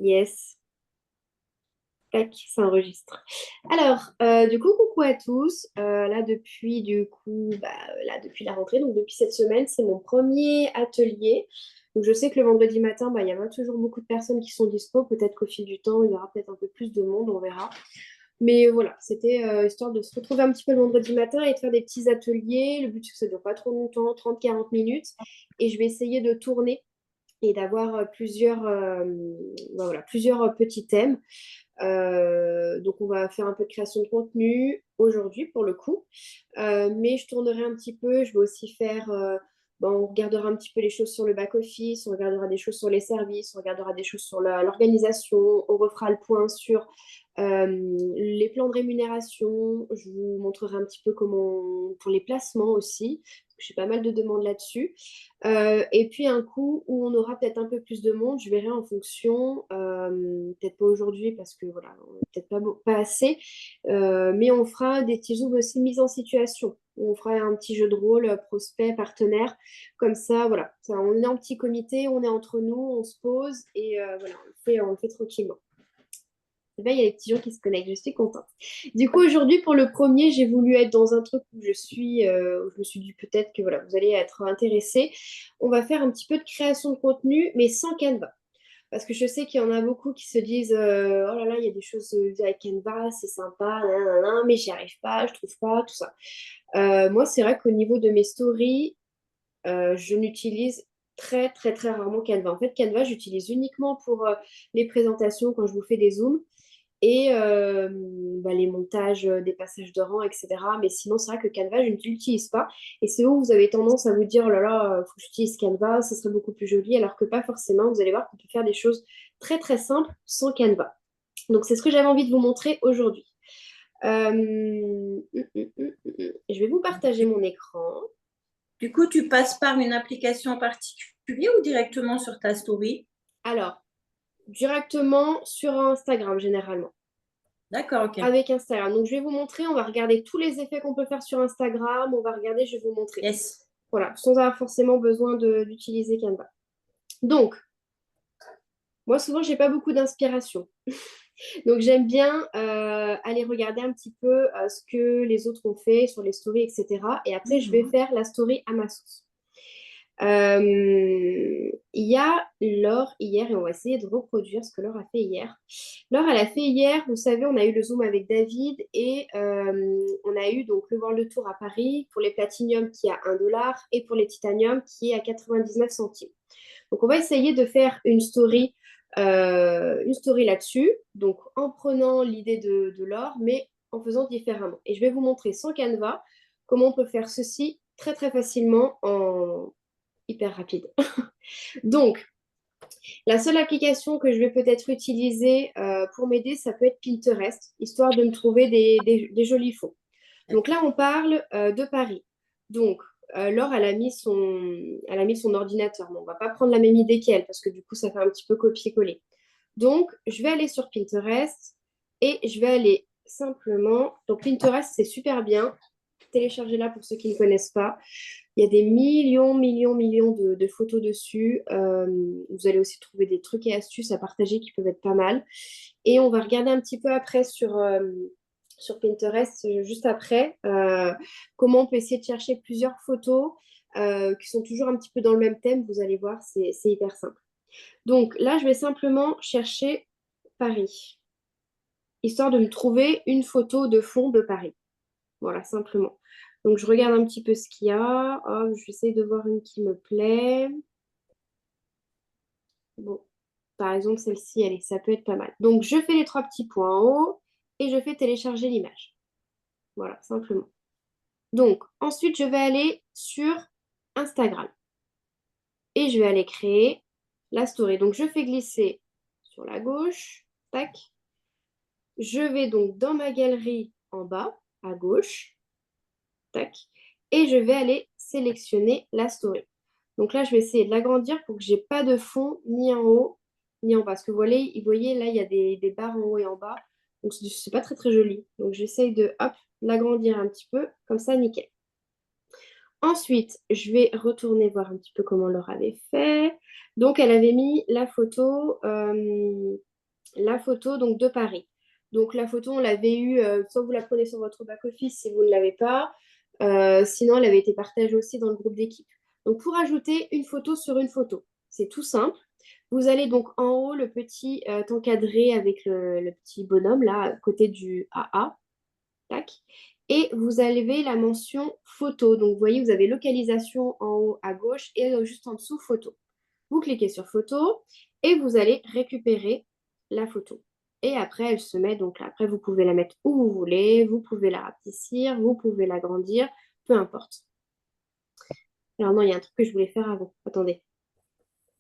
Yes, tac, ça enregistre. Alors, du coup, coucou à tous. Là, depuis la rentrée, donc depuis cette semaine, c'est mon premier atelier. Donc, je sais que le vendredi matin, il y a pas toujours beaucoup de personnes qui sont dispo. Peut-être qu'au fil du temps, il y aura peut-être un peu plus de monde, on verra. Mais voilà, c'était histoire de se retrouver un petit peu le vendredi matin et de faire des petits ateliers. Le but, c'est que ça ne dure pas trop longtemps, 30-40 minutes. Et je vais essayer de tourner et d'avoir plusieurs petits thèmes. Donc, on va faire un peu de création de contenu aujourd'hui pour le coup. Mais je tournerai un petit peu. Je vais aussi on regardera un petit peu les choses sur le back-office, on regardera des choses sur les services, on regardera des choses sur l'organisation, on refera le point sur les plans de rémunération. Je vous montrerai un petit peu comment, pour les placements aussi. J'ai pas mal de demandes là-dessus. Et puis un coup où on aura peut-être un peu plus de monde, je verrai en fonction, peut-être pas aujourd'hui parce que voilà, on est peut-être pas assez, mais on fera des petits zooms aussi mise en situation. On fera un petit jeu de rôle, prospect, partenaire, comme ça, voilà. Ça, on est en petit comité, on est entre nous, on se pose et voilà, on le fait tranquillement. Et ben, il y a des petits gens qui se connectent, je suis contente. Du coup, aujourd'hui, pour le premier, j'ai voulu être dans un truc où je me suis dit peut-être que voilà, vous allez être intéressés. On va faire un petit peu de création de contenu, mais sans Canva. Parce que je sais qu'il y en a beaucoup qui se disent oh là là, il y a des choses avec Canva, c'est sympa, nan, mais j'y arrive pas, je trouve pas, tout ça. Moi, c'est vrai qu'au niveau de mes stories, je n'utilise très, très, très rarement Canva. En fait, Canva, j'utilise uniquement pour les présentations quand je vous fais des zooms et les montages des passages de rang, etc. Mais sinon, c'est vrai que Canva, je ne l'utilise pas. Et c'est où vous avez tendance à vous dire, oh là là, faut que j'utilise Canva, ça serait beaucoup plus joli, alors que pas forcément. Vous allez voir qu'on peut faire des choses très très simples sans Canva. Donc, c'est ce que j'avais envie de vous montrer aujourd'hui. Je vais vous partager Du, mon écran. du coup, tu passes par une application en particulier ou directement sur ta story? Alors, directement sur Instagram, généralement. D'accord, ok. Avec Instagram. Donc, je vais vous montrer, on va regarder tous les effets qu'on peut faire sur Instagram. On va regarder, je vais vous montrer. Yes. Voilà, sans avoir forcément besoin d'utiliser Canva. Donc, moi, souvent, j'ai pas beaucoup d'inspiration. Donc, j'aime bien aller regarder un petit peu ce que les autres ont fait sur les stories, etc. Et après, je vais Mhm. faire la story à ma sauce. Il y a Laure hier, et on va essayer de reproduire ce que Laure a fait hier. Laure, elle a fait hier, vous savez, on a eu le Zoom avec David et on a eu donc le World Tour à Paris pour les Platinium qui est à 1 $ et pour les Titanium qui est à 99 centimes. Donc, on va essayer de faire une story là-dessus, donc en prenant l'idée de Laure, mais en faisant différemment. Et je vais vous montrer sans Canva comment on peut faire ceci très très facilement en hyper rapide. Donc, la seule application que je vais peut-être utiliser pour m'aider, ça peut être Pinterest, histoire de me trouver des jolis fonds. Donc là, on parle de Paris. Donc, Laure, elle a mis son ordinateur. Mais on ne va pas prendre la même idée qu'elle, parce que du coup, ça fait un petit peu copier-coller. Donc, je vais aller sur Pinterest et je vais aller simplement. Donc, Pinterest, c'est super bien. Téléchargez-la pour ceux qui ne connaissent pas. Il y a des millions, millions, millions de photos dessus. Vous allez aussi trouver des trucs et astuces à partager qui peuvent être pas mal. Et on va regarder un petit peu après sur Pinterest, juste après, comment on peut essayer de chercher plusieurs photos qui sont toujours un petit peu dans le même thème. Vous allez voir, c'est hyper simple. Donc là, je vais simplement chercher Paris, histoire de me trouver une photo de fond de Paris. Voilà, simplement. Donc, je regarde un petit peu ce qu'il y a. Hop, j'essaie de voir une qui me plaît. Bon, par exemple, celle-ci, allez, ça peut être pas mal. Donc, je fais les trois petits points en haut et je fais télécharger l'image. Voilà, simplement. Donc, ensuite, je vais aller sur Instagram et je vais aller créer la story. Donc, je fais glisser sur la gauche. Tac. Je vais donc dans ma galerie en bas, à gauche. Tac. Et je vais aller sélectionner la story. Donc là, je vais essayer de l'agrandir pour que j'ai pas de fond ni en haut ni en bas. Parce que vous voyez là, il y a des barres en haut et en bas. Donc, c'est pas très très joli. Donc, j'essaye de hop, l'agrandir un petit peu. Comme ça, nickel. Ensuite, je vais retourner voir un petit peu comment Laura avait fait. Donc, elle avait mis la photo donc, de Paris. Donc, la photo, on l'avait eue, soit vous la prenez sur votre back-office si vous ne l'avez pas, sinon, elle avait été partagée aussi dans le groupe d'équipe. Donc, pour ajouter une photo sur une photo, c'est tout simple. Vous allez donc en haut, le petit encadré avec le petit bonhomme là, à côté du AA. Tac. Et vous avez la mention photo. Donc, vous voyez, vous avez localisation en haut à gauche et juste en dessous, photo. Vous cliquez sur photo et vous allez récupérer la photo. Et après, elle se met, donc après, vous pouvez la mettre où vous voulez, vous pouvez la rapetissir, vous pouvez l'agrandir, peu importe. Alors non, il y a un truc que je voulais faire avant. Attendez,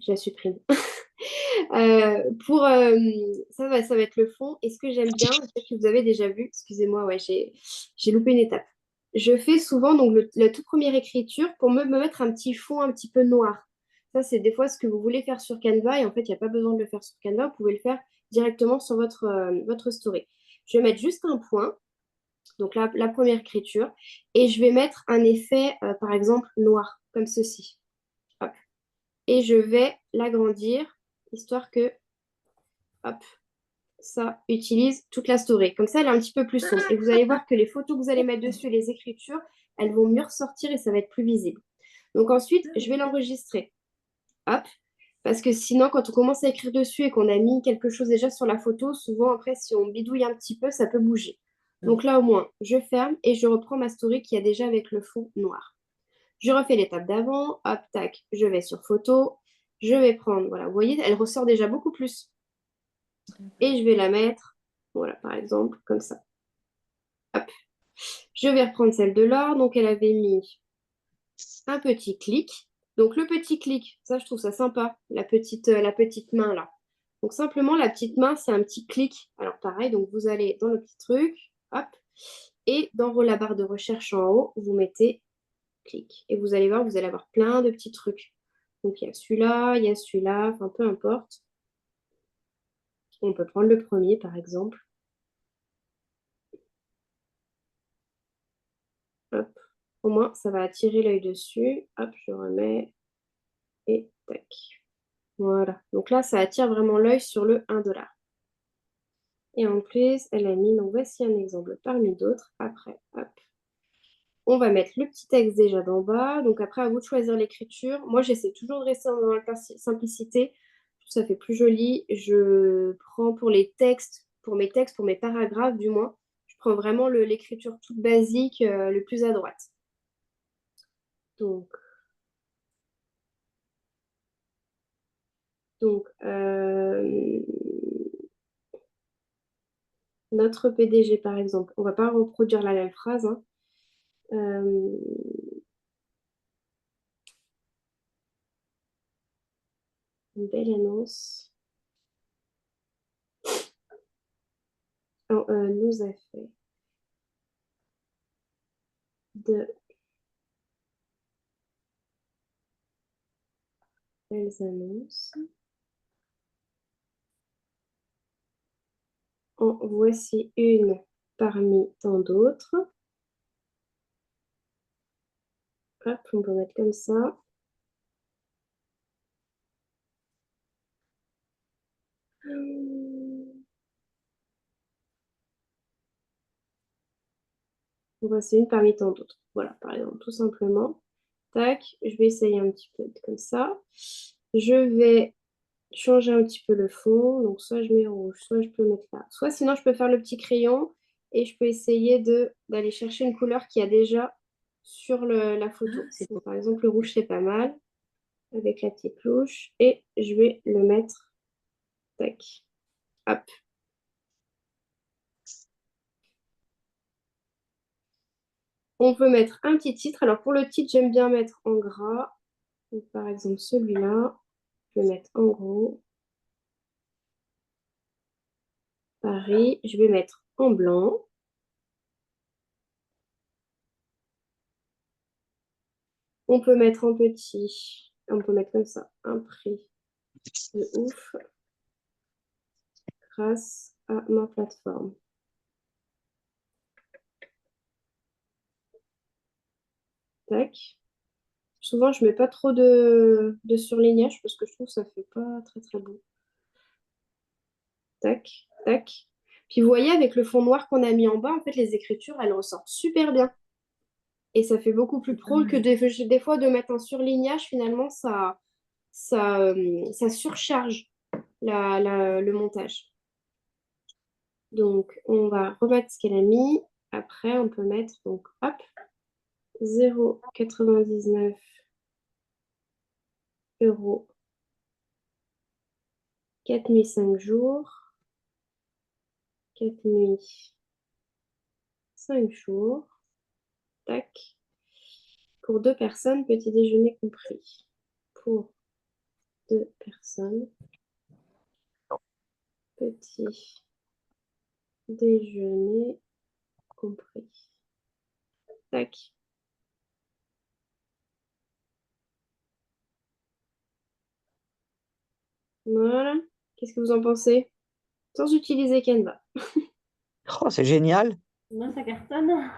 je la supprime. Ça va être le fond. Et ce que j'aime bien, peut-être que vous avez déjà vu, excusez-moi, ouais, j'ai loupé une étape. Je fais souvent donc la toute première écriture pour me mettre un petit fond un petit peu noir. Ça, c'est des fois ce que vous voulez faire sur Canva et en fait, il n'y a pas besoin de le faire sur Canva, vous pouvez le faire directement sur votre story. Je vais mettre juste un point, donc la première écriture, et je vais mettre un effet, par exemple, noir, comme ceci. Hop. Et je vais l'agrandir, histoire que, hop, ça utilise toute la story. Comme ça, elle est un petit peu plus sombre. Et vous allez voir que les photos que vous allez mettre dessus, les écritures, elles vont mieux ressortir et ça va être plus visible. Donc ensuite, je vais l'enregistrer. Hop. Parce que sinon, quand on commence à écrire dessus et qu'on a mis quelque chose déjà sur la photo, souvent après, si on bidouille un petit peu, ça peut bouger. Donc là, au moins, je ferme et je reprends ma story qui a déjà avec le fond noir. Je refais l'étape d'avant. Hop, tac, je vais sur photo. Je vais prendre, voilà, vous voyez, elle ressort déjà beaucoup plus. Et je vais la mettre, voilà, par exemple, comme ça. Hop. Je vais reprendre celle de Laure. Donc, elle avait mis un petit clic. Donc, le petit clic, ça, je trouve ça sympa, la petite main là. Donc, simplement, la petite main, c'est un petit clic. Alors, pareil, donc vous allez dans le petit truc, hop, et dans la barre de recherche en haut, vous mettez clic. Et vous allez voir, vous allez avoir plein de petits trucs. Donc, il y a celui-là, enfin, peu importe. On peut prendre le premier, par exemple. Hop. Au moins, ça va attirer l'œil dessus. Hop, je remets et tac. Voilà. Donc là, ça attire vraiment l'œil sur le 1 $. Et en plus, elle a mis, donc voici un exemple parmi d'autres. Après, hop. On va mettre le petit texte déjà d'en bas. Donc après, à vous de choisir l'écriture. Moi, j'essaie toujours de rester dans la simplicité. Ça fait plus joli. Je prends pour les textes, pour mes paragraphes du moins, je prends vraiment l'écriture toute basique, le plus à droite. Donc, donc, notre PDG, par exemple, on ne va pas reproduire la même phrase, hein. Euh, une belle annonce. Nous a fait de belles annonces. En voici une parmi tant d'autres. Hop, on peut mettre comme ça. Voici une parmi tant d'autres. Voilà, par exemple, tout simplement. Tac, je vais essayer un petit peu comme ça. Je vais changer un petit peu le fond. Donc, soit je mets rouge, soit je peux mettre là. Soit sinon, je peux faire le petit crayon et je peux essayer d'aller chercher une couleur qui a déjà sur la photo. Donc, par exemple, le rouge, c'est pas mal avec la petite louche. Et je vais le mettre. Tac. Hop. On peut mettre un petit titre. Alors, pour le titre, j'aime bien mettre en gras. Donc, par exemple, celui-là, je vais mettre en gros. Paris, je vais mettre en blanc. On peut mettre en petit, on peut mettre comme ça, un prix de ouf grâce à ma plateforme. Tac. Souvent, je mets pas trop de surlignage parce que je trouve que ça fait pas très très beau. Tac, tac. Puis vous voyez, avec le fond noir qu'on a mis en bas, en fait, les écritures, elles ressortent super bien. Et ça fait beaucoup plus pro que des fois de mettre un surlignage, finalement, ça surcharge le montage. Donc, on va remettre ce qu'elle a mis. Après, on peut mettre, donc, hop, 0,99 euros, 4 nuits, 5 jours, 4 nuits, 5 jours, tac. Pour 2 personnes, petit déjeuner compris. Pour 2 personnes, petit déjeuner compris. Tac. Voilà. Qu'est-ce que vous en pensez? Sans utiliser Canva. Oh, c'est génial. Non, ça cartonne.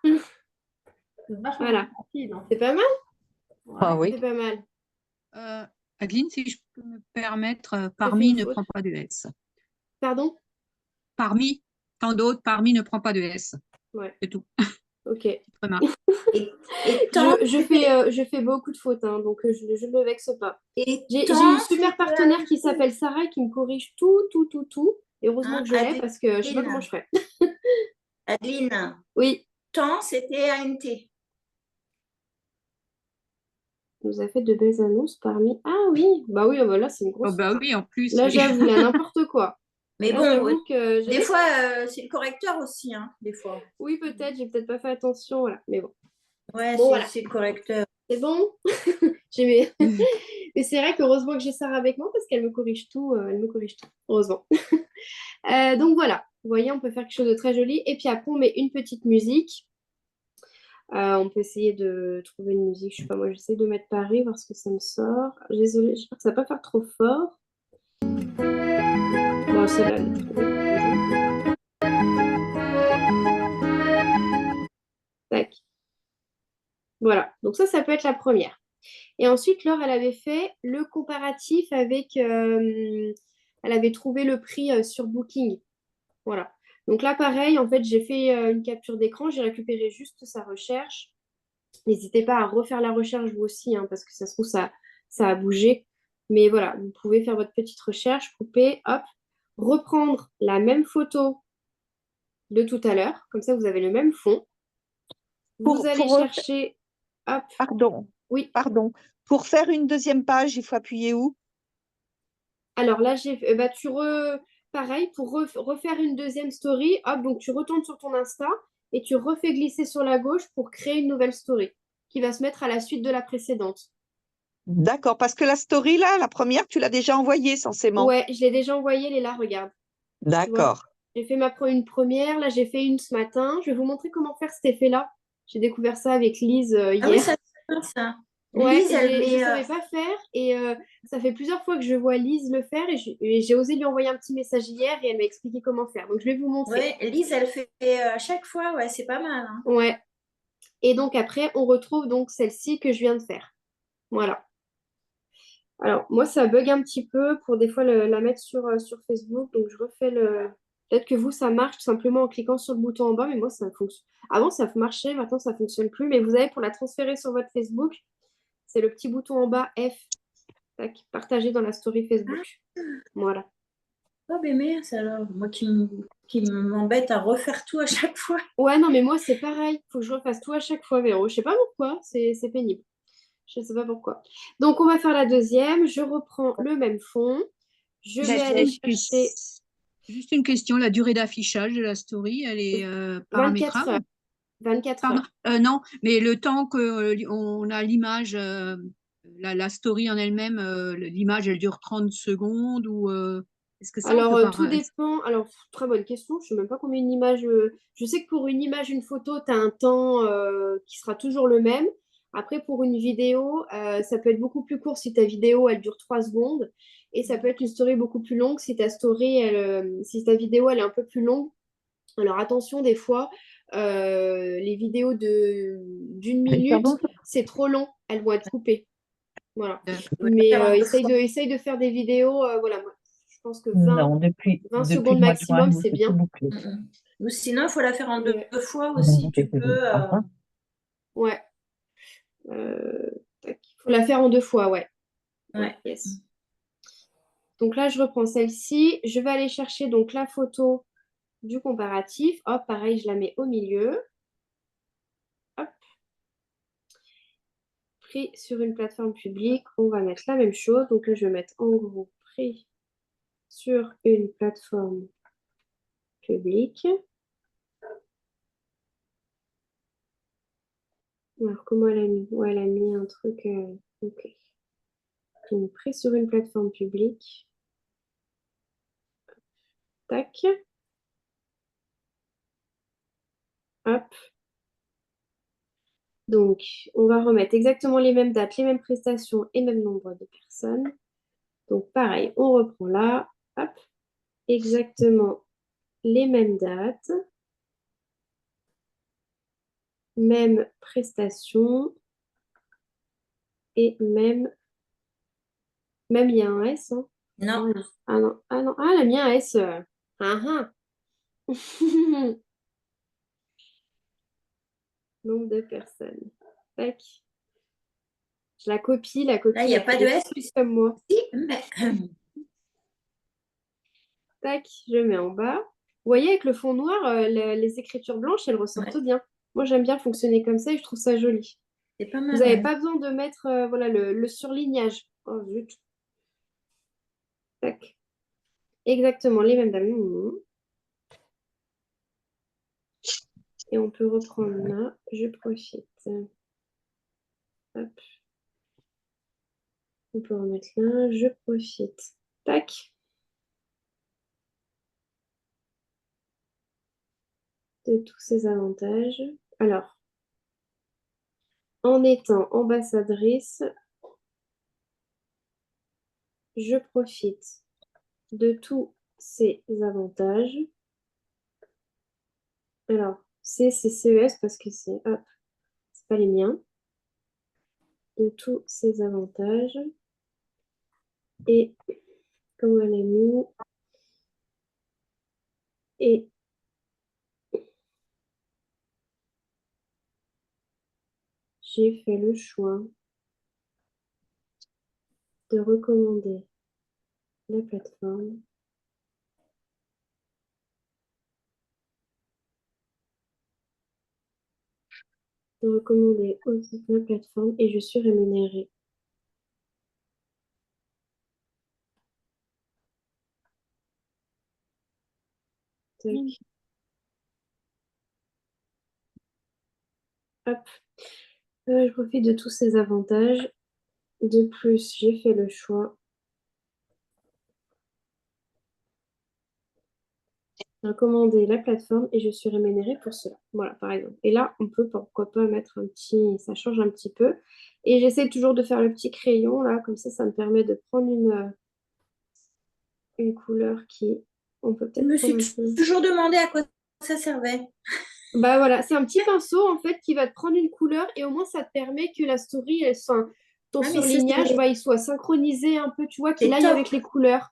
C'est vachement Voilà. rapide, hein. C'est pas mal? Ah oui. C'est pas mal. Adeline, si je peux me permettre, J'ai fait parmi une ne faute. prend pas de S. Pardon? Parmi, tant d'autres, parmi ne prend pas de S. Ouais. C'est tout. Ok. Petite remarque. Et tant, Je fais beaucoup de fautes, hein, donc je ne me vexe pas. et J'ai tant, une super c'était partenaire qui s'appelle Sarah et qui me corrige tout. Et heureusement Hein, que je l'ai parce que je sais pas comment je ferais. Adeline, Oui, tant, c'était ANT. elle nous a fait de belles annonces parmi. Ah oui, bah oui, bah là c'est une Oh grosse bah faute. oui, en plus, Là oui. j'avoue, là n'importe quoi. Mais Là bon, j'avoue que des fois, c'est le correcteur aussi, hein, des fois. oui peut-être, j'ai peut-être pas fait attention, voilà. Mais bon, Ouais, bon voilà, c'est le correcteur. c'est bon. J'ai mes- Mais c'est vrai qu'heureusement que j'ai Sarah avec moi parce qu'elle me corrige tout, heureusement. Donc voilà, vous voyez, on peut faire quelque chose de très joli. Et puis après, on met une petite musique. On peut essayer de trouver une musique. Je sais pas, moi j'essaie de mettre Paris, voir ce que ça me sort. Désolée, j'espère que ça va pas faire trop fort. Bon, celle-là, elle est trop bien. Tac. Voilà, donc ça peut être la première. Et ensuite, Laure, elle avait fait le comparatif avec... elle avait trouvé le prix sur Booking. Voilà. Donc là, pareil, en fait, j'ai fait une capture d'écran, j'ai récupéré juste sa recherche. N'hésitez pas à refaire la recherche vous aussi, hein, parce que ça se trouve, ça a bougé. Mais voilà, vous pouvez faire votre petite recherche, couper, hop, reprendre la même photo de tout à l'heure. Comme ça, vous avez le même fond. Vous allez chercher, hop, Pardon, oui. pardon. Pour faire une deuxième page, il faut appuyer où? Alors là, pareil, pour refaire une deuxième story, hop, donc tu retournes sur ton Insta et tu refais glisser sur la gauche pour créer une nouvelle story qui va se mettre à la suite de la précédente. D'accord, parce que la story, là, la première, tu l'as déjà envoyée censément. Ouais, je l'ai déjà envoyée, elle est là, regarde. Tu vois, D'accord. j'ai fait une première, là j'ai fait une ce matin. Je vais vous montrer comment faire cet effet-là. J'ai découvert ça avec Lise Ah oui, hier. ça c'est bien, ça. Ouais, Lise, elle je met, savais pas faire et ça fait plusieurs fois que je vois Lise le faire et j'ai osé lui envoyer un petit message hier et elle m'a expliqué comment faire. Donc je vais vous montrer. ouais, Lise, elle fait à chaque fois, ouais, c'est pas mal, hein. Ouais. Et donc après, on retrouve donc celle-ci que je viens de faire. Voilà. Alors moi, ça bug un petit peu pour des fois la mettre sur Facebook. Donc je refais le. Peut-être que vous, ça marche tout simplement en cliquant sur le bouton en bas, mais moi, ça fonctionne. Avant, ça marchait, maintenant, ça fonctionne plus. Mais vous avez pour la transférer sur votre Facebook, c'est le petit bouton en bas F. Tac, partager dans la story Facebook. Voilà. Oh, ben mince alors, moi qui m'embête à refaire tout à chaque fois. Ouais, non, mais moi, c'est pareil. Faut que je refasse tout à chaque fois, Véro. Je sais pas pourquoi, c'est pénible. Je sais pas pourquoi. Donc, on va faire la deuxième. Je reprends le même fond. Je vais aller chercher Juste une question, la durée d'affichage de la story, elle est 24 heures. paramétrable? 24 heures. Non, mais le temps qu'on a l'image, la story en elle-même, l'image, elle dure 30 secondes ou est-ce que ça, on Alors, peut pas... tout dépend. Alors, très bonne question. Je sais même pas combien une image. Je sais que pour une image, une photo, tu as un temps qui sera toujours le même. Après, pour une vidéo, ça peut être beaucoup plus court si ta vidéo, elle dure 3 secondes. Et ça peut être une story beaucoup plus longue si ta vidéo, elle est un peu plus longue. Alors, attention, des fois, Les vidéos d'une Mais minute, pardon, c'est trop long. Elles vont être coupées. Voilà. Il faut la Mais faire en deux essaye de faire des vidéos. Voilà, moi, je pense que non, 20 depuis secondes le mois de juin, maximum, nous, c'est c'est tout bien. bouclé. fois. Ou sinon, il faut la faire en deux Et, fois Non, aussi. Tu peux. ouais. Il faut la faire en 2 fois, ouais. Ouais. Yes. Donc là, je reprends celle-ci. Je vais aller chercher donc la photo du comparatif. Hop, pareil, je la mets au milieu. Hop. Pris sur une plateforme publique, on va mettre la même chose. Donc là, je vais mettre en gros pris sur une plateforme publique. Alors, comment elle a mis? Ouais, elle a mis un truc. Ok. Donc, pris sur une plateforme publique. Tac. Hop. Donc, on va remettre exactement les mêmes dates, les mêmes prestations et même nombre de personnes. Donc, pareil, on reprend là. Hop. Exactement les mêmes dates. Même prestation. Et même il y a un S, hein. Non. Ah non, ah non, ah non, ah, elle a mis un S. Ah, ah. Nombre de personnes. Tac. Je la copie, Là, il n'y a elle fait pas de des S petits comme moi. ici, mais Tac, je mets en bas. Vous voyez, avec le fond noir, les écritures blanches, elles ressortent ouais, bien. Moi, j'aime bien fonctionner comme ça et je trouve ça joli. c'est pas Vous mal. n'avez Ouais. pas besoin de mettre voilà, le surlignage. Oh, zut. Tac. Exactement, les mêmes dames. Et on peut reprendre là. Je profite. Hop. On peut remettre là. Je profite. Tac. De tous ces avantages. Alors, en étant ambassadrice, je profite de tous ces avantages. Alors, c'est CES parce que c'est pas les miens. De tous ces avantages. Et comme elle a mis. Et j'ai fait le choix de recommander la plateforme. De recommander aussi la plateforme et je suis rémunérée. Tac. Hop. Je profite de tous ces avantages. De plus, j'ai fait le choix de recommander la plateforme et je suis rémunérée pour cela. Voilà, par exemple. Et là, on peut pourquoi pas mettre un petit, ça change un petit peu. Et j'essaie toujours de faire le petit crayon là, comme ça me permet de prendre une couleur qui, on peut Je peut-être me prendre suis un peu. toujours demandé à quoi ça servait. Bah voilà, c'est un petit pinceau en fait qui va te prendre une couleur et au moins ça te permet que la story, ton Ah, mais surlignage, bah, il soit synchronisé un peu, tu vois, qu'il c'est aille top. avec les couleurs.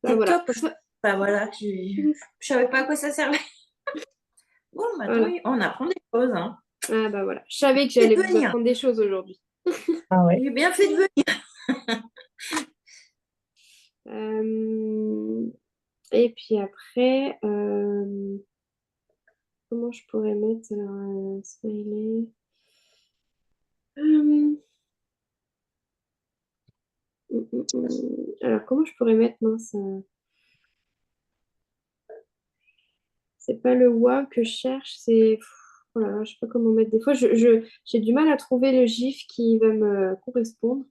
Bah C'est voilà. top. Bah voilà, je savais pas à quoi ça servait. Bon, maintenant, Voilà. on apprend des choses. Hein. Ah bah voilà. Je savais que Fait j'allais de vous venir. apprendre des choses aujourd'hui. Ah ouais. J'ai bien fait de venir. Et puis après, comment je pourrais mettre alors, smiley. Alors, comment je pourrais mettre, mince, c'est pas le wow que je cherche, c'est. Oh là là, je sais pas comment mettre. Des fois, j'ai du mal à trouver le gif qui va me correspondre.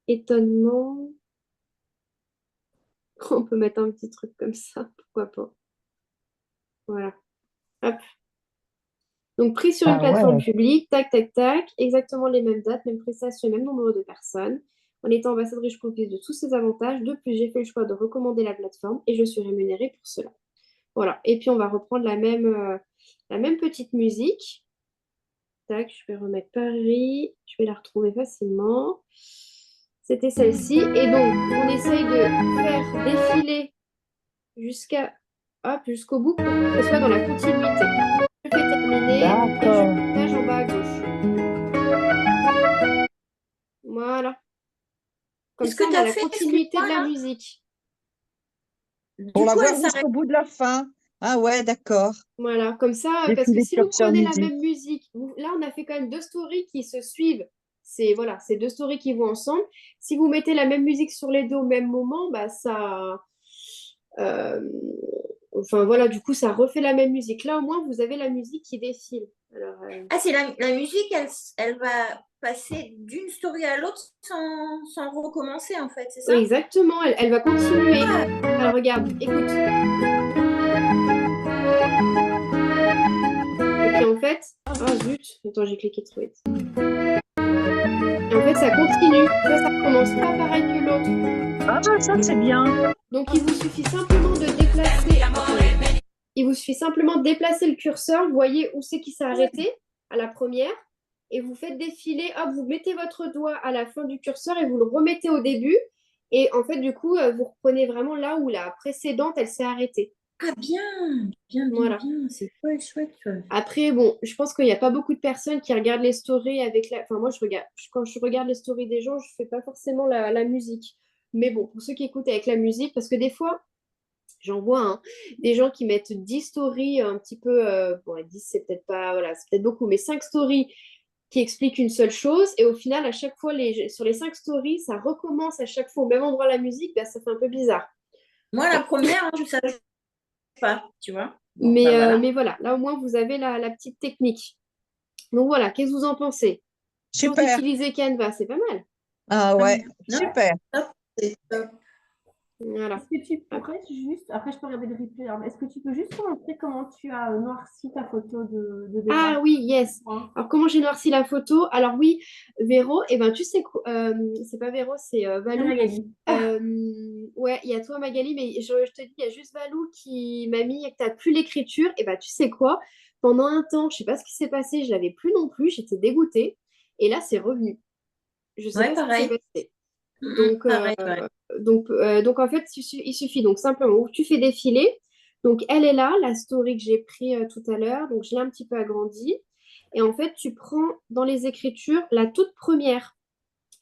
Étonnement. On peut mettre un petit truc comme ça, pourquoi pas. Voilà. Hop. Donc, pris sur une Ah plateforme ouais. publique, tac, tac, tac, exactement les mêmes dates, même prestations, même nombre de personnes. En étant ambassadrice, je profite de tous ces avantages. De plus, j'ai fait le choix de recommander la plateforme et je suis rémunérée pour cela. Voilà. Et puis, on va reprendre la même. la même petite musique. Tac, je vais remettre Paris. Je vais la retrouver facilement. C'était celle-ci. Et donc, on essaye de faire défiler jusqu'au bout pour que ce soit dans la continuité. Je fais terminer et D'accord. je partage en bas à gauche. Voilà. Comme Est-ce ça, que on tu a as la fait, continuité de excuse-moi, la là? musique. Pour Du la coup, voir elle s'arrête. jusqu'au bout de la fin. Ah ouais, d'accord. Voilà, comme ça, parce que Défiler si vous curseur prenez la musique. même musique, là on a fait quand même deux stories qui se suivent. C'est voilà, c'est deux stories qui vont ensemble. Si vous mettez la même musique sur les deux au même moment, bah ça, euh, enfin voilà, du coup ça refait la même musique. Là au moins vous avez la musique qui défile. Alors, Ah, c'est la musique, elle va passer d'une story à l'autre sans recommencer, en fait, c'est oui, ça? exactement, elle va continuer. Alors regarde, écoute. Et puis en fait, ah zut, attends, j'ai cliqué trop vite. Et en fait, ça continue. Ça recommence pas pareil que l'autre. Ah, ça, c'est bien. Donc, il vous suffit simplement de déplacer. Attendez. Il vous suffit simplement de déplacer le curseur. Vous voyez où c'est qui s'est arrêté à la première. Et vous faites défiler. Hop, vous mettez votre doigt à la fin du curseur et vous le remettez au début. Et en fait, du coup, vous reprenez vraiment là où la précédente, elle s'est arrêtée. Ah, bien, bien, bien, Voilà. bien. C'est chouette, chouette, chouette. Après, bon, je pense qu'il n'y a pas beaucoup de personnes qui regardent les stories avec la. Enfin, moi, quand je regarde les stories des gens, je ne fais pas forcément la musique. Mais bon, pour ceux qui écoutent avec la musique, parce que des fois, j'en vois hein, des gens qui mettent 10 stories un petit peu. Bon, 10, c'est peut-être pas. Voilà, c'est peut-être beaucoup, mais 5 stories qui expliquent une seule chose. Et au final, à chaque fois, sur les 5 stories, ça recommence à chaque fois au même endroit la musique. Bah, ça fait un peu bizarre. Moi, la première, hein, je ne savais pas, tu vois. Bon, Mais, bah voilà. mais voilà, là au moins, vous avez la petite technique. Donc voilà, qu'est-ce que vous en pensez? Toujours Super. d'utiliser Canva, c'est pas mal. Ah ouais, Non, super. top, c'est top. Voilà. Est-ce que tu pourrais juste, après je peux regarder le replay, hein, mais est-ce que tu peux juste montrer comment tu as noirci ta photo de Ah départ? oui, yes. Hein. Alors comment j'ai noirci la photo? Alors oui, Véro, eh ben tu sais quoi, c'est pas Véro, c'est Valou. Magali. Ouais, il y a toi Magali, mais je te dis, il y a juste Valou qui m'a mis que t'as plus l'écriture. Et ben tu sais quoi? Pendant un temps, je sais pas ce qui s'est passé, je l'avais plus non plus, j'étais dégoûtée. Et là, c'est revenu. Je sais Ouais, pas ce qui s'est pareil. passé. Donc, Pareil, pareil. donc en fait, il suffit donc simplement où tu fais défiler. Donc, elle est là, la story que j'ai pris tout à l'heure. Donc, je l'ai un petit peu agrandie. Et en fait, tu prends dans les écritures la toute première,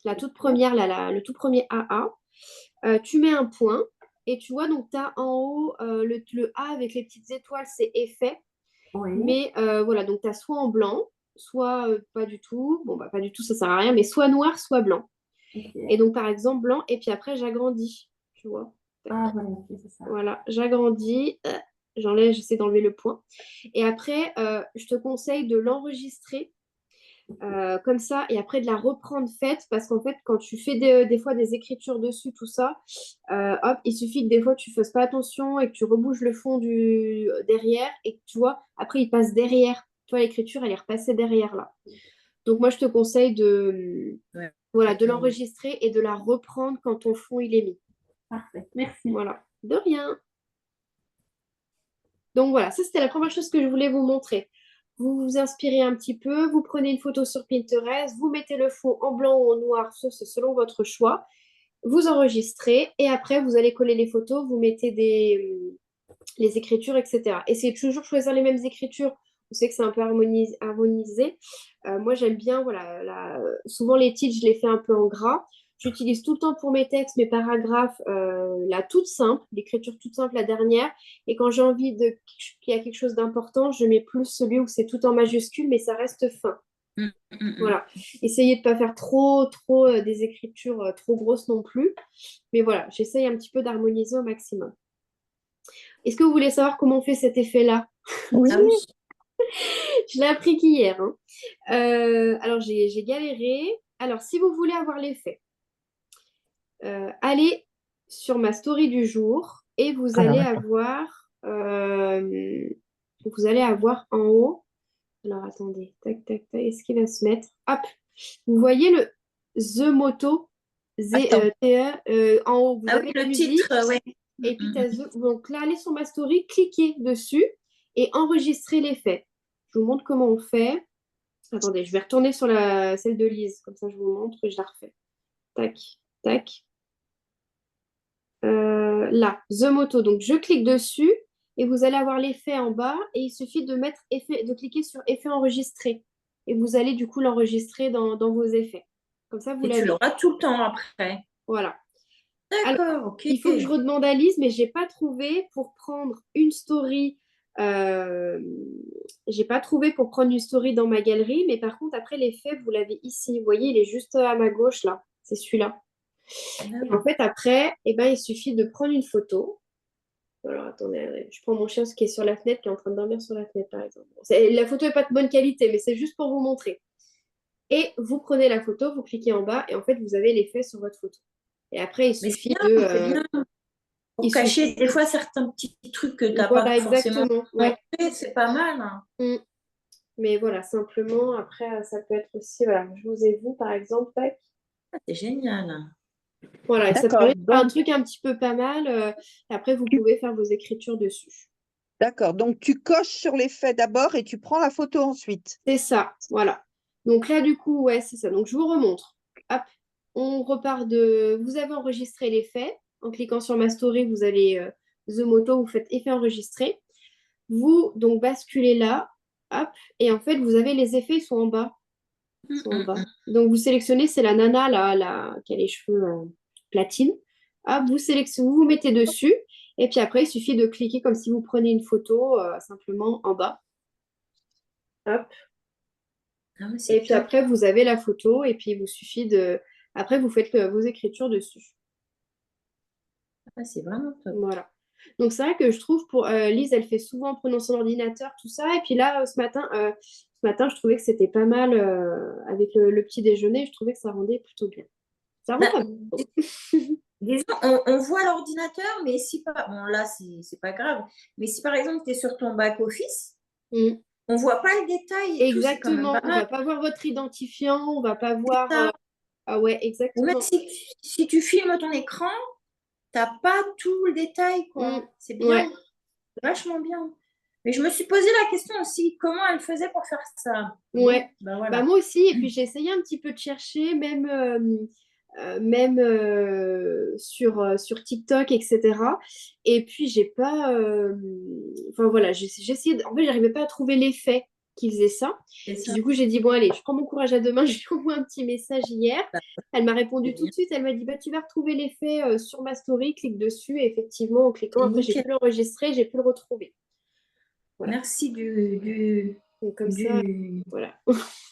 le tout premier AA. Tu mets un point. Et tu vois, donc, tu as en haut le A avec les petites étoiles, c'est effet. Oui. Mais voilà, donc tu as soit en blanc, soit pas du tout. Bon, bah, pas du tout, ça sert à rien, mais soit noir, soit blanc. Ok. Et donc, par exemple, blanc, et puis après, j'agrandis, tu vois. Ah voilà, ok, c'est ça. Voilà, j'agrandis, j'enlève, j'essaie d'enlever le point. Et après, je te conseille de l'enregistrer comme ça, et après de la reprendre faite, parce qu'en fait, quand tu fais des fois des écritures dessus, tout ça, hop, il suffit que des fois, tu fasses pas attention et que tu rebouges le fond derrière, et que tu vois, après, il passe derrière. Tu vois, l'écriture, elle est repassée derrière, là. Donc, moi, je te conseille Ouais. voilà, de l'enregistrer et de la reprendre quand ton fond il est mis. Parfait, merci. Voilà, de rien. Donc voilà, ça c'était la première chose que je voulais vous montrer. Vous vous inspirez un petit peu, vous prenez une photo sur Pinterest, vous mettez le fond en blanc ou en noir, ça c'est selon votre choix. Vous enregistrez et après vous allez coller les photos, vous mettez les écritures, etc. Essayez de toujours choisir les mêmes écritures. Vous savez que c'est un peu harmonisé. Moi, j'aime bien, voilà, souvent les titres, je les fais un peu en gras. J'utilise tout le temps pour mes textes, mes paragraphes, la toute simple, l'écriture toute simple, la dernière. Et quand j'ai envie qu'il y a quelque chose d'important, je mets plus celui où c'est tout en majuscule, mais ça reste fin. Voilà. Essayez de ne pas faire trop des écritures trop grosses non plus. Mais voilà, j'essaye un petit peu d'harmoniser au maximum. Est-ce que vous voulez savoir comment on fait cet effet-là? Oui. Ah oui. Je l'ai appris qu'hier. Hein. Alors, j'ai galéré. Alors, si vous voulez avoir l'effet, allez sur ma story du jour et vous allez avoir en haut. Alors, attendez. Tac, tac, tac. Est-ce qu'il va se mettre? Hop. Vous voyez le The Moto. En haut, vous Ah avez oui, la le musique. titre, ouais. Et puis, donc là, allez sur ma story, cliquez dessus. et enregistrer l'effet. Je vous montre comment on fait. Attendez, je vais retourner sur celle de Lise, comme ça je vous montre et je la refais. Tac, tac. Là, The Moto. Donc je clique dessus et vous allez avoir l'effet en bas et il suffit de mettre de cliquer sur effet enregistré. Et vous allez du coup l'enregistrer dans vos effets. Comme ça, vous Et tu l'avez. l'auras tout le temps après. Voilà. Alors, D'accord, ok. il faut que je redemande à Lise, mais je n'ai pas trouvé pour prendre une story. J'ai pas trouvé pour prendre une story dans ma galerie, mais par contre, après l'effet, vous l'avez ici. Vous voyez, il est juste à ma gauche là. C'est celui-là. Et en fait, après, eh ben, il suffit de prendre une photo. Alors, attendez, je prends mon chien qui est sur la fenêtre, qui est en train de dormir sur la fenêtre, par exemple. La photo n'est pas de bonne qualité, mais c'est juste pour vous montrer. Et vous prenez la photo, vous cliquez en bas, et en fait, vous avez l'effet sur votre photo. Et après, il Mais c'est suffit bien, de... c'est bien. Pour il cacher suffit- des fois certains petits trucs que tu n'as Voilà, pas forcément exactement. Ouais. montré, c'est pas mal. Hein. Mm. Mais voilà, simplement, après, ça peut être aussi... Voilà, je vous ai vu, par exemple, tac. Ah, c'est génial. Voilà, et ça D'accord. permet de faire un Donc, truc un petit peu pas mal. Et après, vous tu- pouvez faire vos écritures dessus. d'accord. Donc, tu coches sur l'effet d'abord et tu prends la photo ensuite. C'est ça, voilà. Donc là, du coup, ouais, c'est ça. Donc je vous remontre. Hop, on repart de... Vous avez enregistré l'effet. En cliquant sur ma story, vous allez The Moto, vous faites effet enregistré. Vous, donc, basculez là. Hop, et en fait, vous avez les effets, ils sont en bas. Ils sont en bas. Donc vous sélectionnez, c'est la nana là, qui a les cheveux platine. Hop, vous sélectionnez, vous mettez dessus. Et puis après, il suffit de cliquer comme si vous preniez une photo simplement en bas. Hop. Ah, mais Et c'est puis top. après, vous avez la photo et puis il vous suffit de... Après, vous faites vos écritures dessus. Ah, c'est vraiment top. Voilà. Donc c'est vrai que je trouve pour Lise, elle fait souvent en prenant son ordinateur, tout ça. Et puis là, ce matin, je trouvais que c'était pas mal avec le petit déjeuner. Je trouvais que ça rendait plutôt bien. Ça rend Bah, pas mal. disons, on voit l'ordinateur, mais si pas, bon là, c'est pas grave, mais si par exemple, tu es sur ton back-office, Mm. on voit pas le détail et tout, c'est quand même Exactement. pas On mal. va pas voir votre identifiant, on va pas C'est voir. ça. Ah ouais, Ou même exactement. si tu filmes ton écran, t'as pas tout le détail, Mm. quoi. C'est Ouais. bien, c'est vachement bien. Mais je me suis posé la question aussi, comment elle faisait pour faire ça? Ouais. Bon, bah Bah voilà. moi aussi, et puis j'ai essayé un petit peu de chercher, même sur TikTok, etc. Et puis j'ai pas. Enfin voilà, j'ai essayé. En fait, j'arrivais pas à trouver l'effet qui faisait ça. C'est Puis ça. du coup, j'ai dit, bon, allez, je prends mon courage à deux mains, je lui envoie un petit message hier. Elle m'a répondu C'est tout bien. de suite. Elle m'a dit, bah, tu vas retrouver l'effet sur ma story, clique dessus. Et effectivement, en cliquant, C'est après, j'ai nickel. pu l'enregistrer, j'ai pu le retrouver. Voilà. Merci du, Donc comme ça, du, voilà,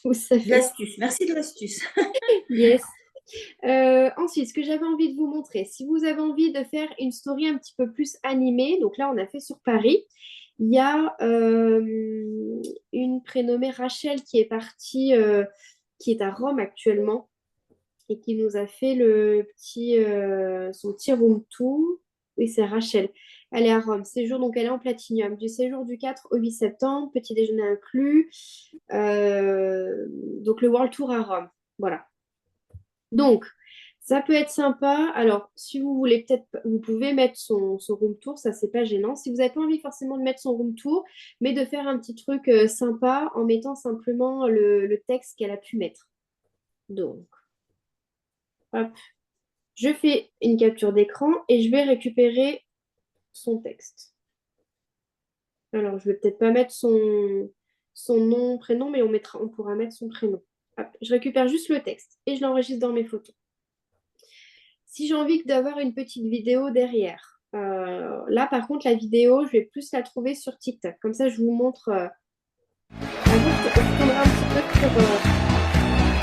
vous savez. de l'astuce. Merci de l'astuce. Yes. Ensuite, ce que j'avais envie de vous montrer, si vous avez envie de faire une story un petit peu plus animée, donc là on a fait sur Paris, il y a une prénommée Rachel qui est partie, qui est à Rome actuellement et qui nous a fait son petit room tour. Oui, c'est Rachel. Elle est à Rome. Séjour, donc elle est en platinium. Du séjour du 4 au 8 septembre, petit déjeuner inclus. Donc le World Tour à Rome. Voilà. Donc, ça peut être sympa. Alors, si vous voulez, peut-être, vous pouvez mettre son room tour, ça, c'est pas gênant. Si vous n'avez pas envie forcément de mettre son room tour, mais de faire un petit truc sympa en mettant simplement le texte qu'elle a pu mettre. Donc, hop, je fais une capture d'écran et je vais récupérer son texte. Alors, je vais peut-être pas mettre son nom, prénom, mais on pourra mettre son prénom. Hop, je récupère juste le texte et je l'enregistre dans mes photos. Si j'ai envie d'avoir une petite vidéo derrière, là par contre la vidéo, je vais plus la trouver sur TikTok. Comme ça, je vous montre. Je tournerai un petit peu sur.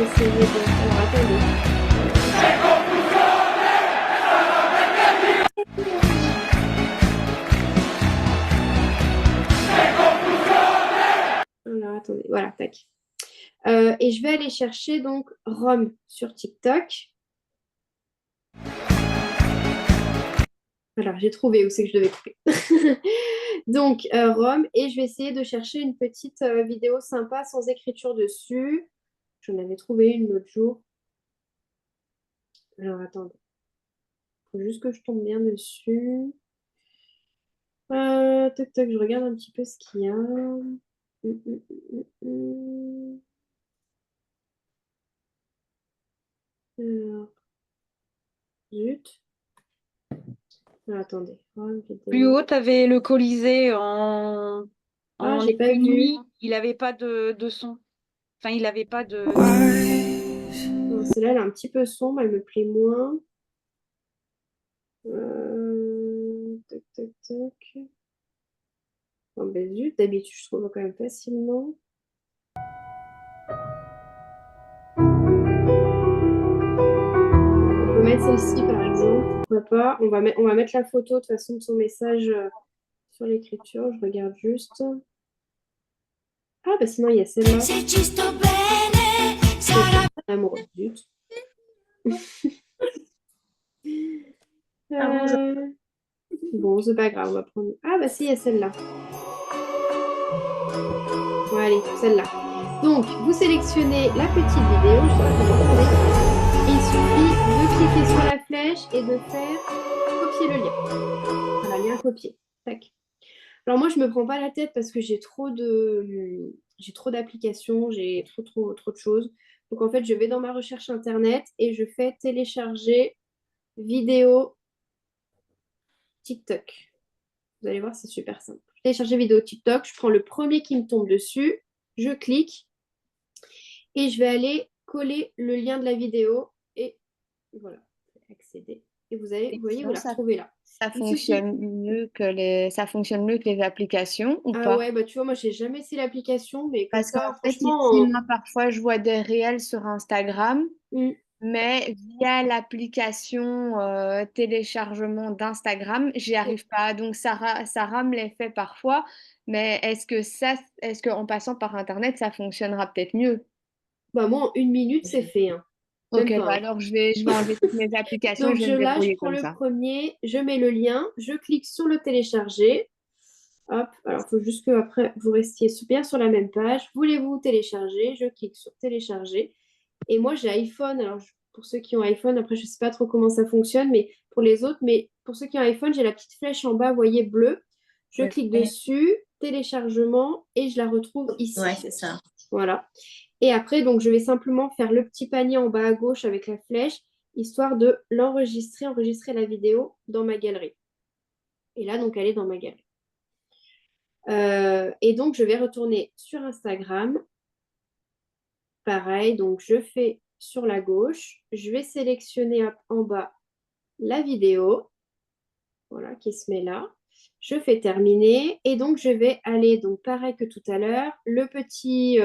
Essayer de. Alors attendez. Alors attendez. Voilà, tac. Et je vais aller chercher donc Rome sur TikTok. Alors, j'ai trouvé où c'est que je devais couper. Donc, Rome, et je vais essayer de chercher une petite vidéo sympa sans écriture dessus. J'en avais trouvé une l'autre jour. Alors, attendez. faut juste que je tombe bien dessus. Toc, toc, je regarde un petit peu ce qu'il y a. Hum. Alors, zut. Ah, attendez. Oh, Plus haut, tu avais le Colisée en, Ah, en j'ai pas effet vu. nuit. Il n'avait pas de son. Enfin, il n'avait pas de... Non, celle-là, elle est un petit peu sombre, elle me plaît moins. Toc, toc, toc. Oh, ben zut, d'habitude, je trouve quand même facilement. On peut mettre celle-ci, par exemple. Pourquoi pas? On va mettre la photo, de toute façon, de son message sur l'écriture. Je regarde juste. Ah, bah sinon, il y a celle-là. Se ci sto bene, sarà Amoureux, zut. Ah bon, Bon, c'est pas grave, on va prendre. Ah, bah si, il y a celle-là. Bon, allez, celle-là. Donc, vous sélectionnez la petite vidéo. Je sais pas comment on fait. Il suffit de cliquer sur la flèche et de faire copier le lien. Voilà, lien copier. Tac. Alors moi, je me prends pas la tête parce que j'ai trop d'applications, j'ai trop de choses. Donc en fait, je vais dans ma recherche internet et je fais télécharger vidéo TikTok. Vous allez voir, c'est super simple. Télécharger vidéo TikTok, je prends le premier qui me tombe dessus, je clique et je vais aller coller le lien de la vidéo et voilà, accéder. Et vous voyez, vous la retrouvez là. Ça Il suffit. fonctionne mieux que ça fonctionne mieux que les applications ou Ah pas? ouais, bah tu vois, moi j'ai jamais essayé l'application, mais comme Parce qu'en ça, fait, franchement, ici, moi, parfois, je vois des réels sur Instagram, hmm. mais via l'application téléchargement d'Instagram, j'y arrive pas. Donc, ça rame l'effet parfois. Mais est-ce qu'en passant par Internet, ça fonctionnera peut-être mieux? Bah moi en 1 minute c'est fait, hein. Ok, Même pas, bah hein. alors je vais enlever toutes mes applications et Donc je vais me là, je débrouiller prends comme le ça. premier, je mets le lien, je clique sur le télécharger. Hop, alors il faut juste que après vous restiez bien sur la même page. Voulez-vous télécharger? Je clique sur télécharger. Et moi j'ai iPhone, alors pour ceux qui ont iPhone, après je sais pas trop comment ça fonctionne, mais pour les autres, mais pour ceux qui ont iPhone, j'ai la petite flèche en bas, vous voyez, bleue. Je clique dessus, téléchargement, et je la retrouve ici. ouais, c'est ça. Voilà. Et après, donc, je vais simplement faire le petit panier en bas à gauche avec la flèche, histoire de l'enregistrer, enregistrer la vidéo dans ma galerie. Et là, donc, elle est dans ma galerie. Et donc, je vais retourner sur Instagram. Pareil, donc, je fais sur la gauche. Je vais sélectionner en bas la vidéo. Voilà, qui se met là. Je fais terminer. Et donc, je vais aller, donc, pareil que tout à l'heure, le petit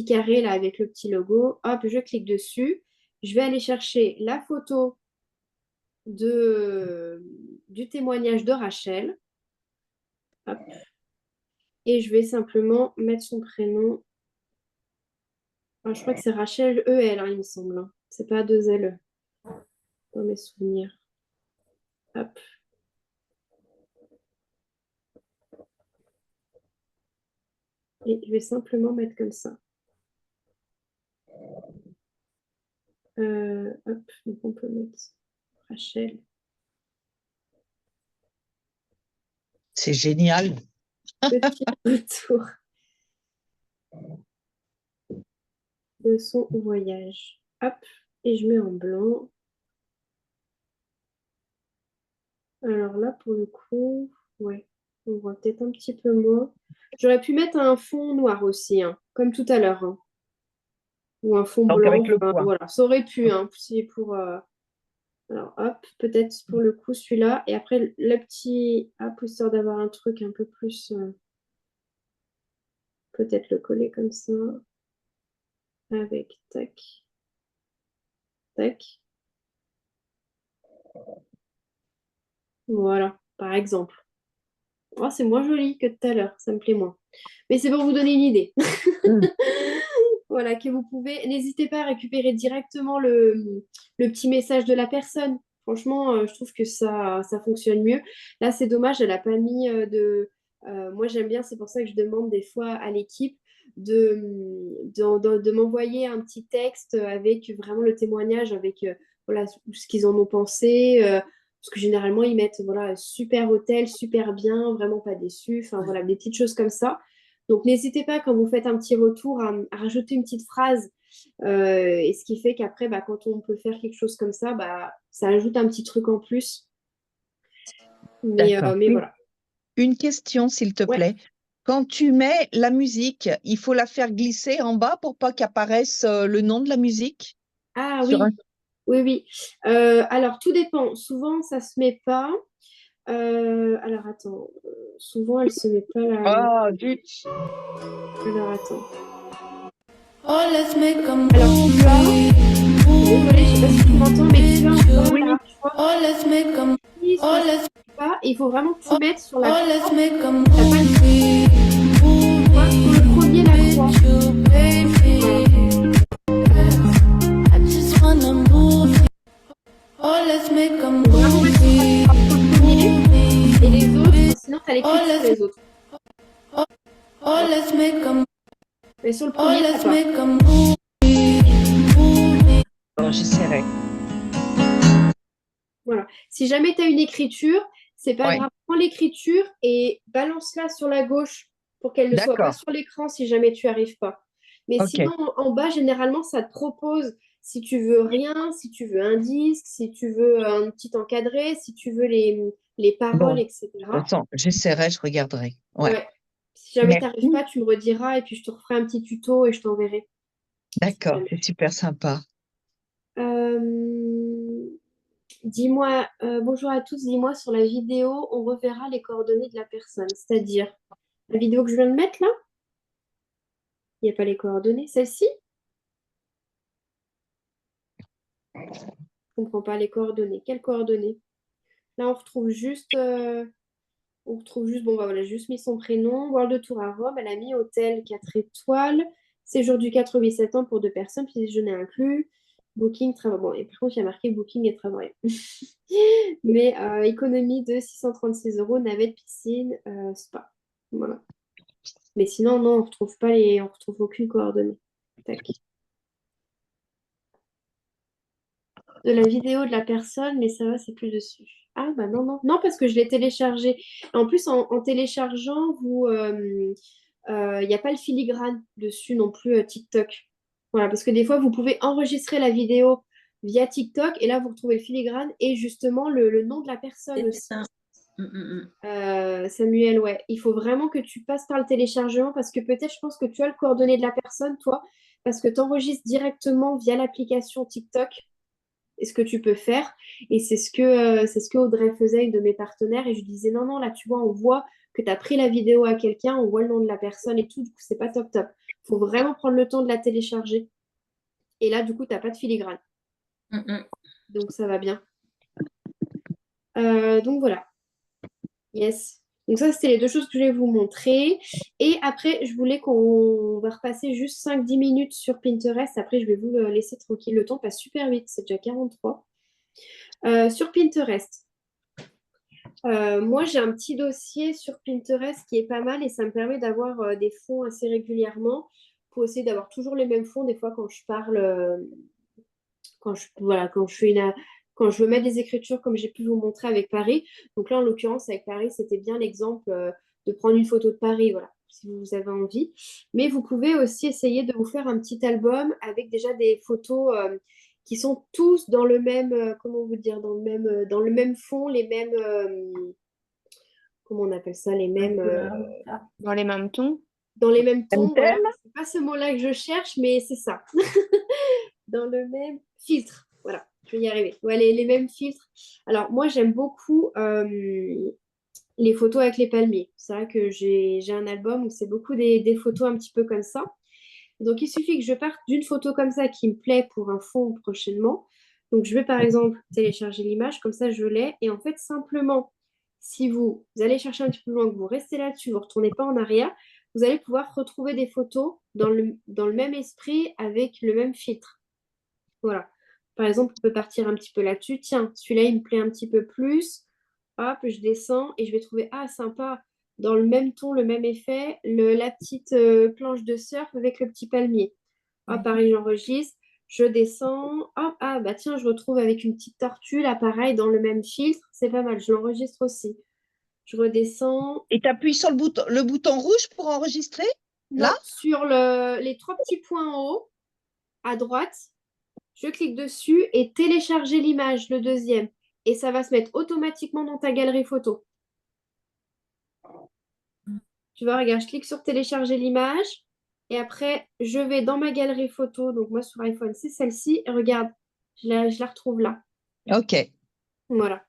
carré là avec le petit logo. Hop, je clique dessus. Je vais aller chercher la photo du témoignage de Rachel. Hop. Et je vais simplement mettre son prénom. Ah, je crois que c'est Rachel E-L, hein, il me semble, hein. C'est pas deux L dans mes souvenirs. Hop. Et je vais simplement mettre comme ça. Hop, donc on peut mettre Rachel. C'est génial. Petit retour de son voyage. Hop, et je mets en blanc. Alors là, pour le coup, ouais, on voit peut-être un petit peu moins. J'aurais pu mettre un fond noir aussi, hein, comme tout à l'heure, hein. Ou un fond Donc blanc. avec le Enfin, poids. voilà, ça aurait pu, hein, si pour. Alors hop, peut-être pour le coup celui-là. Et après le petit, hop, histoire d'avoir un truc un peu plus. Peut-être le coller comme ça. Avec tac, tac. Voilà, par exemple. Oh, c'est moins joli que tout à l'heure, ça me plaît moins. Mais c'est pour vous donner une idée. Voilà, que vous pouvez. N'hésitez pas à récupérer directement le petit message de la personne. Franchement, je trouve que ça fonctionne mieux. Là, c'est dommage, elle n'a pas mis moi, j'aime bien, c'est pour ça que je demande des fois à l'équipe de m'envoyer un petit texte avec vraiment le témoignage, avec voilà, ce qu'ils en ont pensé. Parce que généralement, ils mettent voilà, super hôtel, super bien, vraiment pas déçu. Enfin, voilà, des petites choses comme ça. Donc, n'hésitez pas, quand vous faites un petit retour, à rajouter une petite phrase. Et ce qui fait qu'après, bah, quand on peut faire quelque chose comme ça, bah, ça ajoute un petit truc en plus. D'accord. Mais voilà. Une question, s'il te Ouais. plaît. Quand tu mets la musique, il faut la faire glisser en bas pour pas qu'apparaisse le nom de la musique Ah sur oui, un... oui. Alors, tout dépend. Souvent, ça se met pas. Alors, attends. Souvent, elle se met pas là. Ah, zut. Alors, attends. Oh, let's make a Alors, tu as... Désolée, je sais pas si tu m'entends, mais tu as un bas là, tu vois. Oh, let's make a Ici, sur Oh, le let's bas, il faut vraiment que tu mettes sur la Oh, croix. let's make a T'as pas le movie. croix, sur le premier, la croix. You, baby. I just wanna move. Oh, let's make a Faut vraiment mettre sur la croix, sur le premier. Et les autres, sinon, t'as les Oh, clics sur les autres. Oh, let's make a Mais sur le Oh, premier, let's t'as pas. make a movie. Bon, j'essaierai. Voilà. Si jamais tu as une écriture, c'est pas Ouais. grave. Prends l'écriture et balance-la sur la gauche pour qu'elle ne soit pas D'accord. sur l'écran si jamais tu arrives pas. Mais Ok. sinon, en bas, généralement, ça te propose si tu veux rien, si tu veux un disque, si tu veux un petit encadré, si tu veux les Bon, paroles, de etc. toute façon, j'essaierai, je regarderai. Ouais. Ouais. Si jamais tu Merci. n'arrives pas, tu me rediras et puis je te referai un petit tuto et je t'enverrai. si D'accord, jamais. c'est super sympa. Dis-moi, bonjour à tous, dis-moi sur la vidéo, on reverra les coordonnées de la personne. C'est-à-dire, la vidéo que je viens de mettre là, il n'y a pas les coordonnées. Celle-ci? Je ne comprends pas les coordonnées. Quelles coordonnées? Là, on retrouve juste, bon, bah, voilà, j'ai juste mis son prénom. World Tour à Rome, elle a mis hôtel 4 étoiles. Séjour du 4-8 ans pour 2 personnes, petit déjeuner inclus. Booking, travail. Bon, et par contre, il y a marqué booking et travail. Mais économie de 636 €, navette, piscine, spa. Voilà. Mais sinon, non, on retrouve aucune coordonnée. Tac. De la vidéo de la personne, mais ça va, c'est plus dessus. Ah bah non, parce que je l'ai téléchargé. En plus, en téléchargeant, il n'y a pas le filigrane dessus non plus, TikTok. Voilà, parce que des fois, vous pouvez enregistrer la vidéo via TikTok et là, vous retrouvez le filigrane et justement le nom de la personne C'est aussi. ça. Samuel, ouais. Il faut vraiment que tu passes par le téléchargement parce que peut-être, je pense que tu as le coordonné de la personne, toi, parce que tu enregistres directement via l'application TikTok et ce que tu peux faire. Et c'est ce que Audrey faisait, une de mes partenaires. Et je disais, non, là, tu vois, on voit que tu as pris la vidéo à quelqu'un, on voit le nom de la personne et tout. Du coup, c'est pas top. Il faut vraiment prendre le temps de la télécharger. Et là, du coup, tu n'as pas de filigrane. Donc, ça va bien. Donc, voilà. Yes. Donc ça, c'était les 2 choses que je voulais vous montrer. Et après, je voulais qu'on va repasser juste 5-10 minutes sur Pinterest. Après, je vais vous laisser tranquille. Le temps passe super vite. C'est déjà 43. Sur Pinterest. Moi, j'ai un petit dossier sur Pinterest qui est pas mal et ça me permet d'avoir des fonds assez régulièrement pour essayer d'avoir toujours les mêmes fonds. Des fois, quand je parle, quand je veux mettre des écritures comme j'ai pu vous montrer avec Paris. Donc là, en l'occurrence, avec Paris, c'était bien l'exemple de prendre une photo de Paris, voilà, si vous avez envie. Mais vous pouvez aussi essayer de vous faire un petit album avec déjà des photos qui sont tous dans le même, comment vous dire, dans le même fond, les mêmes, comment on appelle ça, les mêmes, Dans les mêmes tons. dans les mêmes tons, voilà. thème? C'est pas ce mot-là que je cherche, mais c'est ça. Dans le même filtre. Voilà, je vais y arriver. Ouais, les mêmes filtres. Alors, moi, j'aime beaucoup les photos avec les palmiers. C'est vrai que j'ai un album où c'est beaucoup des photos un petit peu comme ça. Donc, il suffit que je parte d'une photo comme ça qui me plaît pour un fond prochainement. Donc, je vais par exemple télécharger l'image, comme ça, je l'ai. Et en fait, simplement, si vous allez chercher un petit peu plus loin, que vous restez là-dessus, vous ne retournez pas en arrière, vous allez pouvoir retrouver des photos dans le même esprit avec le même filtre. Voilà. Par exemple, on peut partir un petit peu là-dessus. Tiens, celui-là, il me plaît un petit peu plus. Hop, je descends et je vais trouver, sympa, dans le même ton, le même effet, la petite planche de surf avec le petit palmier. Hop, pareil, j'enregistre. Je descends. Hop, ah, bah tiens, je retrouve avec une petite tortue, là, pareil, dans le même filtre. C'est pas mal, je l'enregistre aussi. Je redescends. Et tu appuies sur le bouton rouge pour enregistrer? Non, Là? sur les 3 petits points en haut, à droite, je clique dessus et télécharger l'image, le deuxième. Et ça va se mettre automatiquement dans ta galerie photo. Tu vois, regarde, je clique sur télécharger l'image. Et après, je vais dans ma galerie photo. Donc, moi, sur iPhone, c'est celle-ci. Et regarde, je la retrouve là. Ok. Voilà.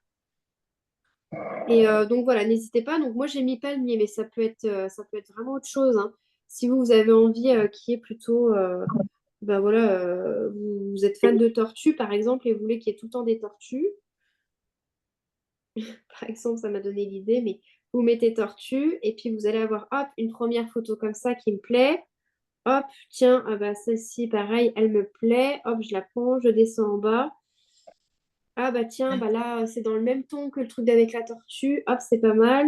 Et donc, voilà, n'hésitez pas. Donc, moi, j'ai mis palmier, mais ça peut être vraiment autre chose, hein. Si vous avez envie qu'il y ait plutôt, ben voilà, vous êtes fan de tortues, par exemple, et vous voulez qu'il y ait tout le temps des tortues. Par exemple, ça m'a donné l'idée, mais vous mettez tortue et puis vous allez avoir, hop, une première photo comme ça qui me plaît. Hop, tiens, ah bah, celle-ci, pareil, elle me plaît. Hop, je la prends, je descends en bas. Ah bah tiens, bah là, c'est dans le même ton que le truc d'avec la tortue. Hop, c'est pas mal.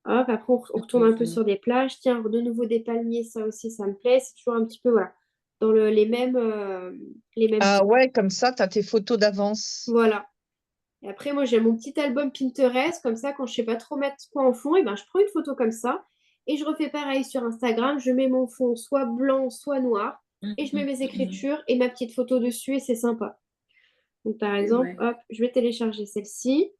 Hop, après, on retourne un peu sur des plages. Tiens, de nouveau des palmiers, ça aussi, ça me plaît. C'est toujours un petit peu, voilà, dans les mêmes Ah tons. ouais, comme ça, tu as tes photos d'avance. Voilà. Et après, moi, j'ai mon petit album Pinterest. Comme ça, quand je sais pas trop mettre quoi en fond, et ben, je prends une photo comme ça. Et je refais pareil sur Instagram. Je mets mon fond soit blanc, soit noir. Et je mets mes écritures et ma petite photo dessus. Et c'est sympa. Donc, par exemple, Ouais. hop, je vais télécharger celle-ci.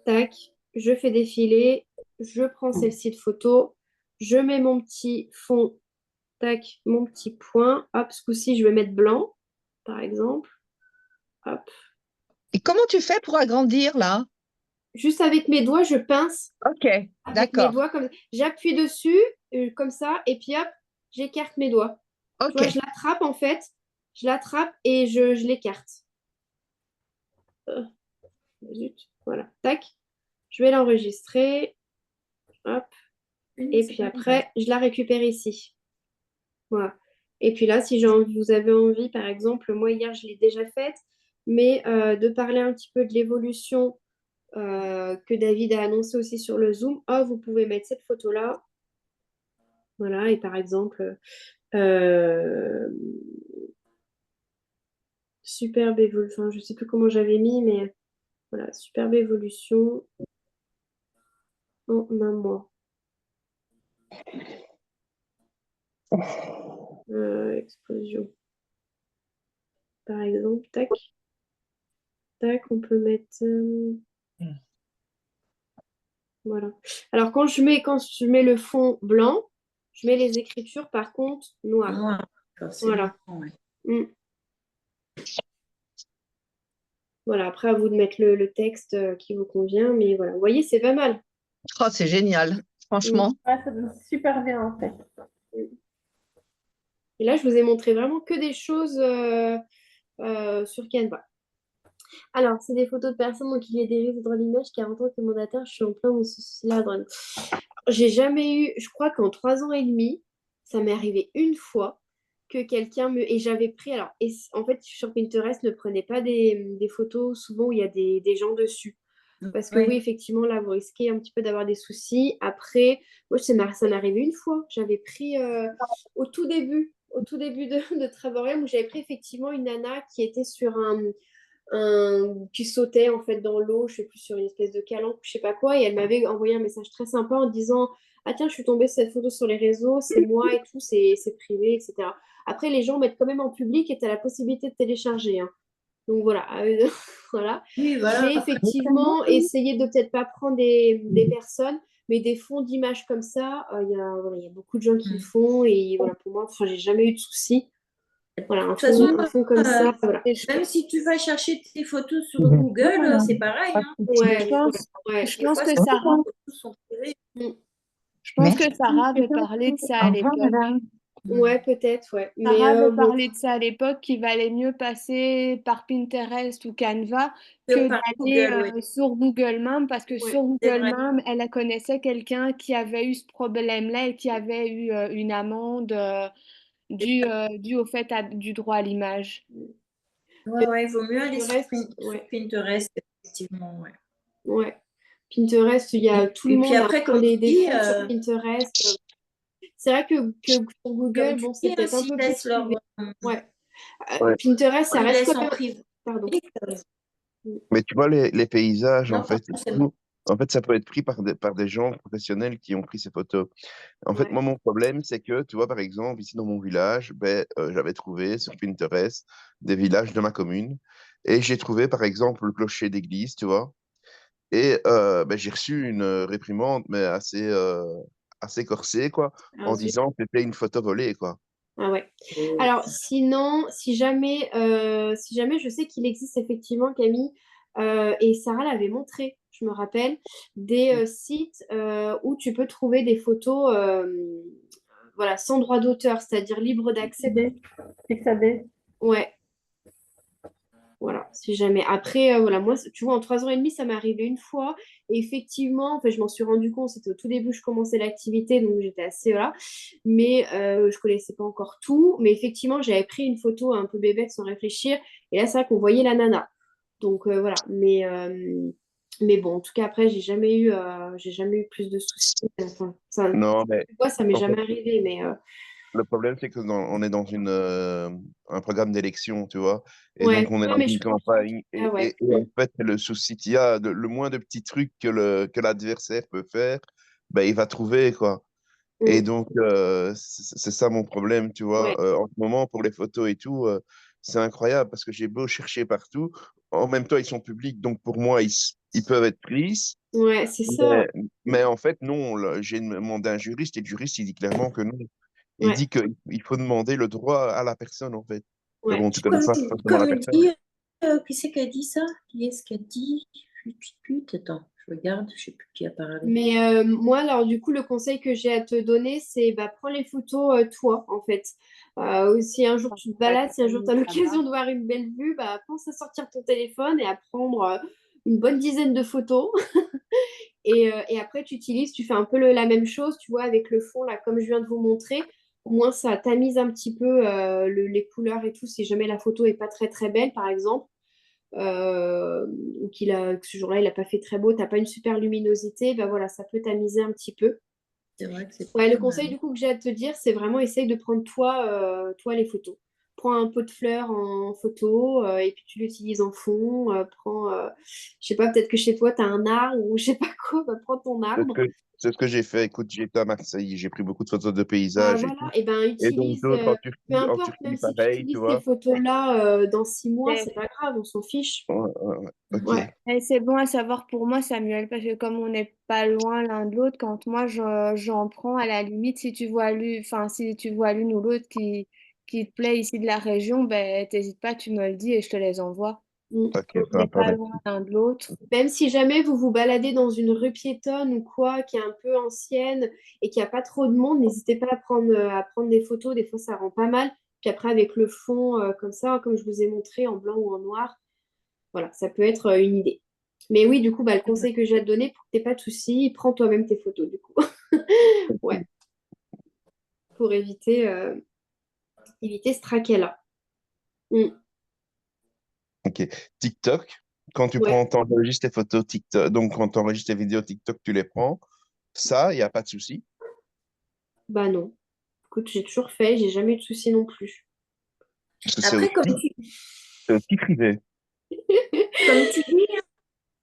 Tac. Je fais défiler. Je prends celle-ci de photo. Je mets mon petit fond. Tac, mon petit point. Hop, ce coup-ci, je vais mettre blanc, par exemple. Hop. Et comment tu fais pour agrandir là? Juste avec mes doigts, je pince. Ok, Avec mes d'accord. doigts, comme j'appuie dessus, comme ça, et puis hop, j'écarte mes doigts. Tu Ok. vois, je l'attrape en fait, je l'attrape et je l'écarte. Euh, Zut, voilà, tac. Je vais l'enregistrer, hop, et puis après, je la récupère ici. Voilà. Et puis là, si vous avez envie, par exemple, moi hier, je l'ai déjà faite, mais de parler un petit peu de l'évolution que David a annoncé aussi sur le Zoom, oh, vous pouvez mettre cette photo-là. Voilà, et par exemple, euh, superbe évolution, enfin, je sais plus comment j'avais mis, mais voilà, superbe évolution en un mois. Explosion. Par exemple, tac, tac, on peut mettre. Voilà. Alors, quand je mets le fond blanc, je mets les écritures, par contre, noires. Noir, forcément, Voilà. ouais. Mm. Voilà, après, à vous de mettre le texte qui vous convient, mais voilà. Vous voyez, c'est pas mal. Oh, c'est génial, franchement. Ouais, ça donne super bien en fait. Et là, je vous ai montré vraiment que des choses sur Canva. Alors, c'est des photos de personnes donc il y a des risques de l'image 40 ans que mandataire, je suis en plein dans ce souci-là. J'ai jamais eu, je crois qu'en 3 ans et demi, ça m'est arrivé une fois que quelqu'un me. Et j'avais pris. Alors, en fait, sur Pinterest, ne prenez pas des photos souvent où il y a des gens dessus. Parce que oui, Ouais. effectivement, là, vous risquez un petit peu d'avoir des soucis. Après, moi, ça m'est arrivé une fois. J'avais pris au tout début de Travarium, où j'avais pris effectivement une nana qui était sur qui sautait en fait dans l'eau, je sais plus, sur une espèce de calanque, je sais pas quoi, et elle m'avait envoyé un message très sympa en disant ah tiens, je suis tombée sur cette photo sur les réseaux, c'est moi et tout, c'est privé, etc. Après, les gens mettent quand même en public et tu as la possibilité de télécharger, hein. Donc voilà, voilà. Oui, voilà. Mais effectivement, essayez de peut-être pas prendre des personnes, mais des fonds d'images comme ça, il y a beaucoup de gens qui le font et voilà, pour moi, enfin, j'ai jamais eu de soucis. Voilà, De toute façon, un fond comme ça, voilà. même si tu vas chercher tes photos sur Google, c'est pareil, hein. Ouais, Je pense, ouais. je Des pense fois, que certaines Sarah, photos sont privées. je pense que Merci. Sarah avait parlé de ça à l'époque. Ouais, peut-être, ouais. Mais Sarah avait bon, parlé de ça à l'époque, qu'il valait mieux passer par Pinterest ou Canva Que que par d'aller Google, oui. sur Google Maps, parce que ouais. sur C'est Google vrai. Maps, elle connaissait quelqu'un qui avait eu ce problème-là et qui avait eu une amende due au fait du droit à l'image. Ouais, il vaut mieux aller sur Pinterest, sur ouais. Pinterest, effectivement, ouais. Ouais. Pinterest, il y a tout le Et puis monde après, prend comme tu des dis, fonds sur Pinterest. C'est vrai que sur comme Google, tu bon, dis, c'est peut-être un s'ils peu plus laissent leur... privé. Ouais. Ouais. Pinterest, On ça les reste laisse quand en même. privé. Pardon. Mais tu vois, les paysages, Non, pardon, c'est moi. en fait, ça peut être pris par des gens professionnels qui ont pris ces photos. En fait, Ouais. moi, mon problème, c'est que, tu vois, par exemple, ici dans mon village, j'avais trouvé sur Pinterest des villages de ma commune. Et j'ai trouvé, par exemple, le clocher d'église, tu vois. Et j'ai reçu une réprimande, mais assez corsée, quoi, Ah, en zut. disant que c'était une photo volée, quoi. Ah ouais. Alors, sinon, si jamais je sais qu'il existe effectivement, Camille, et Sarah l'avait montré, je me rappelle, des sites où tu peux trouver des photos voilà, sans droit d'auteur, c'est-à-dire libre d'accès. Pixabay. Ouais, voilà, si jamais. Après, voilà, moi, tu vois, en 3 ans et demi, ça m'est arrivé une fois. Et effectivement, enfin, je m'en suis rendu compte, c'était au tout début, je commençais l'activité, donc j'étais assez, voilà. Mais je connaissais pas encore tout. Mais effectivement, j'avais pris une photo un peu bébête sans réfléchir. Et là, c'est vrai qu'on voyait la nana. Donc voilà. Mais bon, en tout cas, après, j'ai jamais eu plus de soucis. Enfin, ça, Non, mais moi, ça m'est en fait, jamais arrivé. Mais le problème, c'est que on est dans un programme d'élection, tu vois, et donc ouais, on est ouais, dans mais une je comprends. campagne, Ah ouais. et en fait, le souci qu'il y a, le moins de petits trucs que l'adversaire peut faire, ben, il va trouver, quoi. Et Mm. donc, c'est ça mon problème, tu vois. Ouais, En ce moment, pour les photos et tout, c'est incroyable parce que j'ai beau chercher partout. En même temps, ils sont publics, donc pour moi, ils peuvent être pris. ouais, c'est ça. Mais en fait, non, là, j'ai demandé à un juriste et le juriste, il dit clairement que non. Il Ouais, dit qu'il faut demander le droit à la personne, en fait. Mais ouais. bon, tu connais pas forcément la Comme personne. dit, qui c'est qui a dit ça? Qui est-ce qui a dit? Attends, je regarde, je sais plus qui a parlé. Mais moi, alors du coup, le conseil que j'ai à te donner, c'est bah, prends les photos toi, en fait. Si un jour tu te balades, si un jour tu as l'occasion de voir une belle vue, bah, pense à sortir ton téléphone et à prendre une bonne dizaine de photos. Et après, tu fais un peu la même chose, tu vois, avec le fond, là, comme je viens de vous montrer. Au moins, ça tamise un petit peu les couleurs et tout, si jamais la photo est pas très très belle, par exemple. Ou que ce jour-là, il n'a pas fait très beau, tu n'as pas une super luminosité, ben voilà, ça peut tamiser un petit peu. C'est vrai que c'est Ouais, le pas conseil mal. du coup que j'ai à te dire, c'est vraiment essaye de prendre toi les photos. Prends un pot de fleurs en photo et puis tu l'utilises en fond. Je sais pas, peut-être que chez toi, tu as un arbre ou je sais pas quoi, bah, prends ton C'est ce arbre. que, c'est ce que j'ai fait. Écoute, j'étais à Marseille, j'ai pris beaucoup de photos de Bah paysages et voilà, tout. et ben Et donc, utilise, d'autres peu En importe, même Turquie, si tu pareil, tu utilises ces vois. photos-là dans 6 mois, C'est c'est pas grave, on s'en fiche. Ouais, ouais, ouais. Ok. Ouais. et c'est bon à savoir pour moi, Samuel, parce que comme on n'est pas loin l'un de l'autre, quand moi j'en prends, à la limite, si tu vois l'une ou l'autre qui te plaît ici de la région, ben t'hésites pas, tu me le dis et je te les envoie. Mm. Ok, Quand on n'est sympa, pas loin merci. l'un de l'autre. Même si jamais vous vous baladez dans une rue piétonne ou quoi, qui est un peu ancienne et qu'il n'y a pas trop de monde, n'hésitez pas à prendre des photos. Des fois, ça rend pas mal. Puis après, avec le fond comme ça, comme je vous ai montré, en blanc ou en noir, voilà, ça peut être une idée. Mais oui, du coup, bah, le conseil que j'ai à te donner pour que tu n'aies pas de soucis, prends toi-même tes photos, du coup. Ouais, pour éviter ce traquet-là. Mm. Ok. TikTok, quand tu Ouais, t'enregistres tes photos TikTok, donc quand tu enregistres tes vidéos TikTok, tu les prends. Ça, il n'y a pas de souci. bah non. Écoute, j'ai toujours fait, j'ai jamais eu de soucis non plus. Parce que Après, c'est aussi privé. comme tu dis,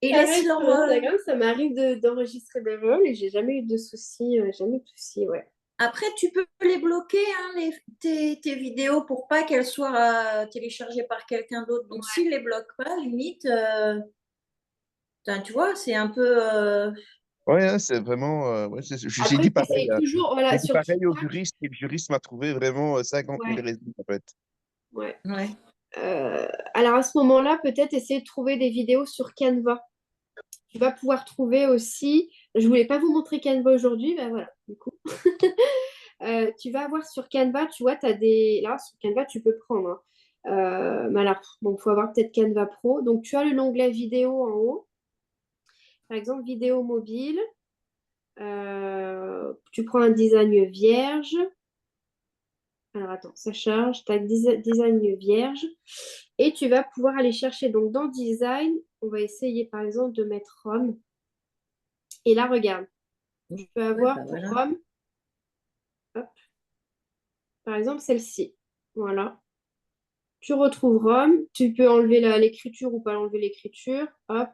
ils laissent Pareil, leur. sur Instagram, ça m'arrive d'enregistrer des vols et j'ai jamais eu de soucis, ouais. Après, tu peux les bloquer, hein, tes vidéos, pour pas qu'elles soient téléchargées par quelqu'un d'autre. Donc, s'ils les bloquent pas, limite, enfin, tu vois, c'est un peu. Ouais, hein, c'est vraiment. Ouais, j'ai Après, dit tu pareil. essayes toujours, J'ai voilà, dit sur pareil au TikTok, juriste et le juriste m'a trouvé vraiment 50 000 ouais, raisons, en fait. ouais. Ouais. Alors à ce moment-là, peut-être essayer de trouver des vidéos sur Canva. Tu vas pouvoir trouver aussi, je voulais pas vous montrer Canva aujourd'hui, ben voilà, du coup. Tu vas avoir sur Canva, tu vois, là, sur Canva, tu peux prendre, hein. Mais alors, bon, il faut avoir peut-être Canva Pro. Donc, tu as l'onglet vidéo en haut. Par exemple, vidéo mobile. Tu prends un design vierge. Alors, attends, ça charge. Tu as design vierge. Et tu vas pouvoir aller chercher. Donc, dans design, on va essayer, par exemple, de mettre Rome. Et là, regarde. Tu peux Ouais, avoir bah pour voilà. Rome, hop, par exemple, celle-ci. Voilà. Tu retrouves Rome. Tu peux enlever l'écriture ou pas enlever l'écriture. Hop.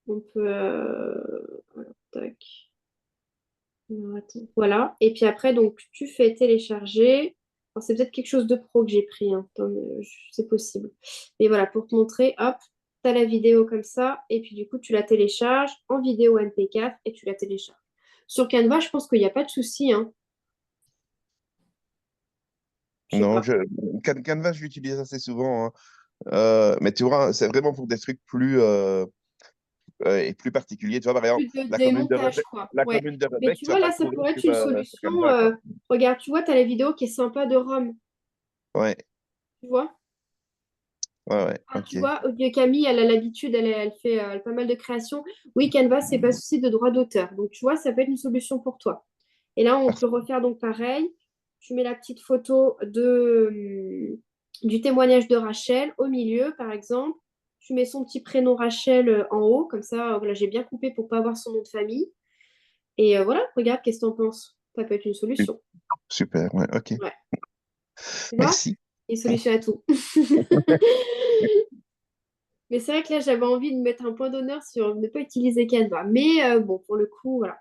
On peut... alors, tac. Alors, attends. Voilà. Et puis après, donc, tu fais télécharger. Alors, c'est peut-être quelque chose de pro que j'ai pris. Hein. Attends, c'est possible. Mais voilà, pour te montrer, hop, tu as la vidéo comme ça. Et puis, du coup, tu la télécharges en vidéo MP4 et tu la télécharges. Sur Canva, je pense qu'il n'y a pas de souci. Hein. Je sais Non, pas. Canva, je l'utilise assez souvent, hein. Mais tu vois, c'est vraiment pour des trucs et plus particuliers. Tu vois, par exemple, Plus de la commune de démontage, Rebecque, quoi. la Ouais. commune de Mais Rebecque, tu tu vas vois, pas là, le ça trouver pourrait être une sur solution. Canva, quoi. Regarde, tu vois, tu as la vidéo qui est sympa de Rome. Ouais, Tu vois? ouais, Ah, ok. tu vois, Camille, elle a l'habitude, elle fait pas mal de créations. Oui, Canva, c'est pas souci de droit d'auteur. Donc, tu vois, ça peut être une solution pour toi. Et là, on peut refaire donc pareil. Tu mets la petite photo du témoignage de Rachel au milieu, par exemple. Tu mets son petit prénom Rachel en haut, comme ça, voilà, j'ai bien coupé pour pas avoir son nom de famille. Et voilà, regarde, qu'est-ce que tu en penses? Ça peut être une solution. Super, ouais, ok. Ouais, tu vois? Merci. Une solution à tout. Mais c'est vrai que là, j'avais envie de mettre un point d'honneur sur ne pas utiliser Canva. Mais bon, pour le coup, voilà.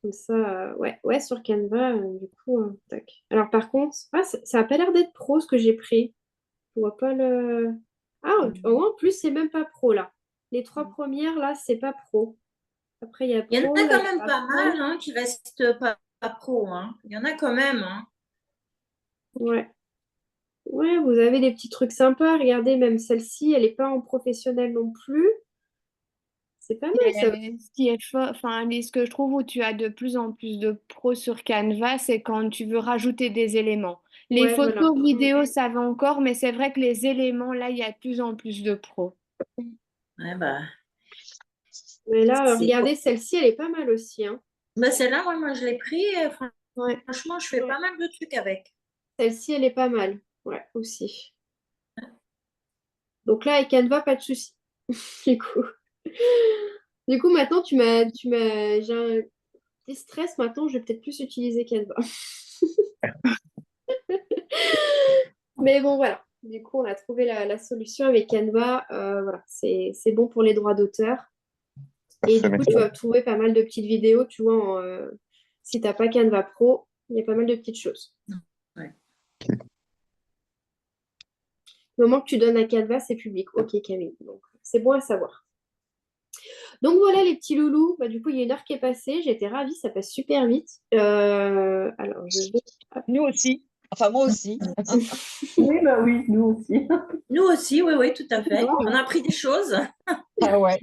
Comme ça, ouais, sur Canva, du coup, tac. Alors par contre, ça a pas l'air d'être pro ce que j'ai pris. Je vois pas le. Ah, en plus, c'est même pas pro là. Les 3 premières là, c'est pas pro. Après, il y a Il y en pro, a là, quand il y même a pas pro. mal hein, qui restent pas pro. Hein. Il y en a quand même. Hein. Ouais. Ouais, vous avez des petits trucs sympas. Regardez, même celle-ci, elle n'est pas en professionnel non plus. C'est pas mal ça. Mais enfin, ce que je trouve où tu as de plus en plus de pros sur Canva, c'est quand tu veux rajouter des éléments. Les Ouais, voilà. photos, vidéos, ça va encore, mais c'est vrai que les éléments, là, il y a de plus en plus de pros. Ouais, bah, Mais là, c'est quoi? regardez, celle-ci, elle est pas mal aussi, hein. Bah, celle-là, moi, je l'ai pris. Ouais. Franchement, je fais Ouais. pas mal de trucs avec. Celle-ci, elle est pas mal. Ouais, aussi. Donc là, avec Canva, pas de souci. Du coup. Du coup, maintenant, j'ai un petit stress. Maintenant, je vais peut-être plus utiliser Canva. Mais bon, voilà. Du coup, on a trouvé la solution avec Canva. Voilà, c'est bon pour les droits d'auteur. Et Parfait, du coup, merci. tu vas trouver pas mal de petites vidéos, tu vois, si t'as pas Canva Pro, il y a pas mal de petites choses. Ouais. Le moment que tu donnes à Canva, c'est public. Ok, Camille. Donc, c'est bon à savoir. Donc voilà les petits loulous. Bah, du coup, il y a une heure qui est passée. J'étais ravie, ça passe super vite. Alors, je vais. Nous aussi. Enfin, moi aussi. Oui, bah oui, nous aussi. Nous aussi, oui, tout à fait. Wow. On a appris des choses. Ah ouais.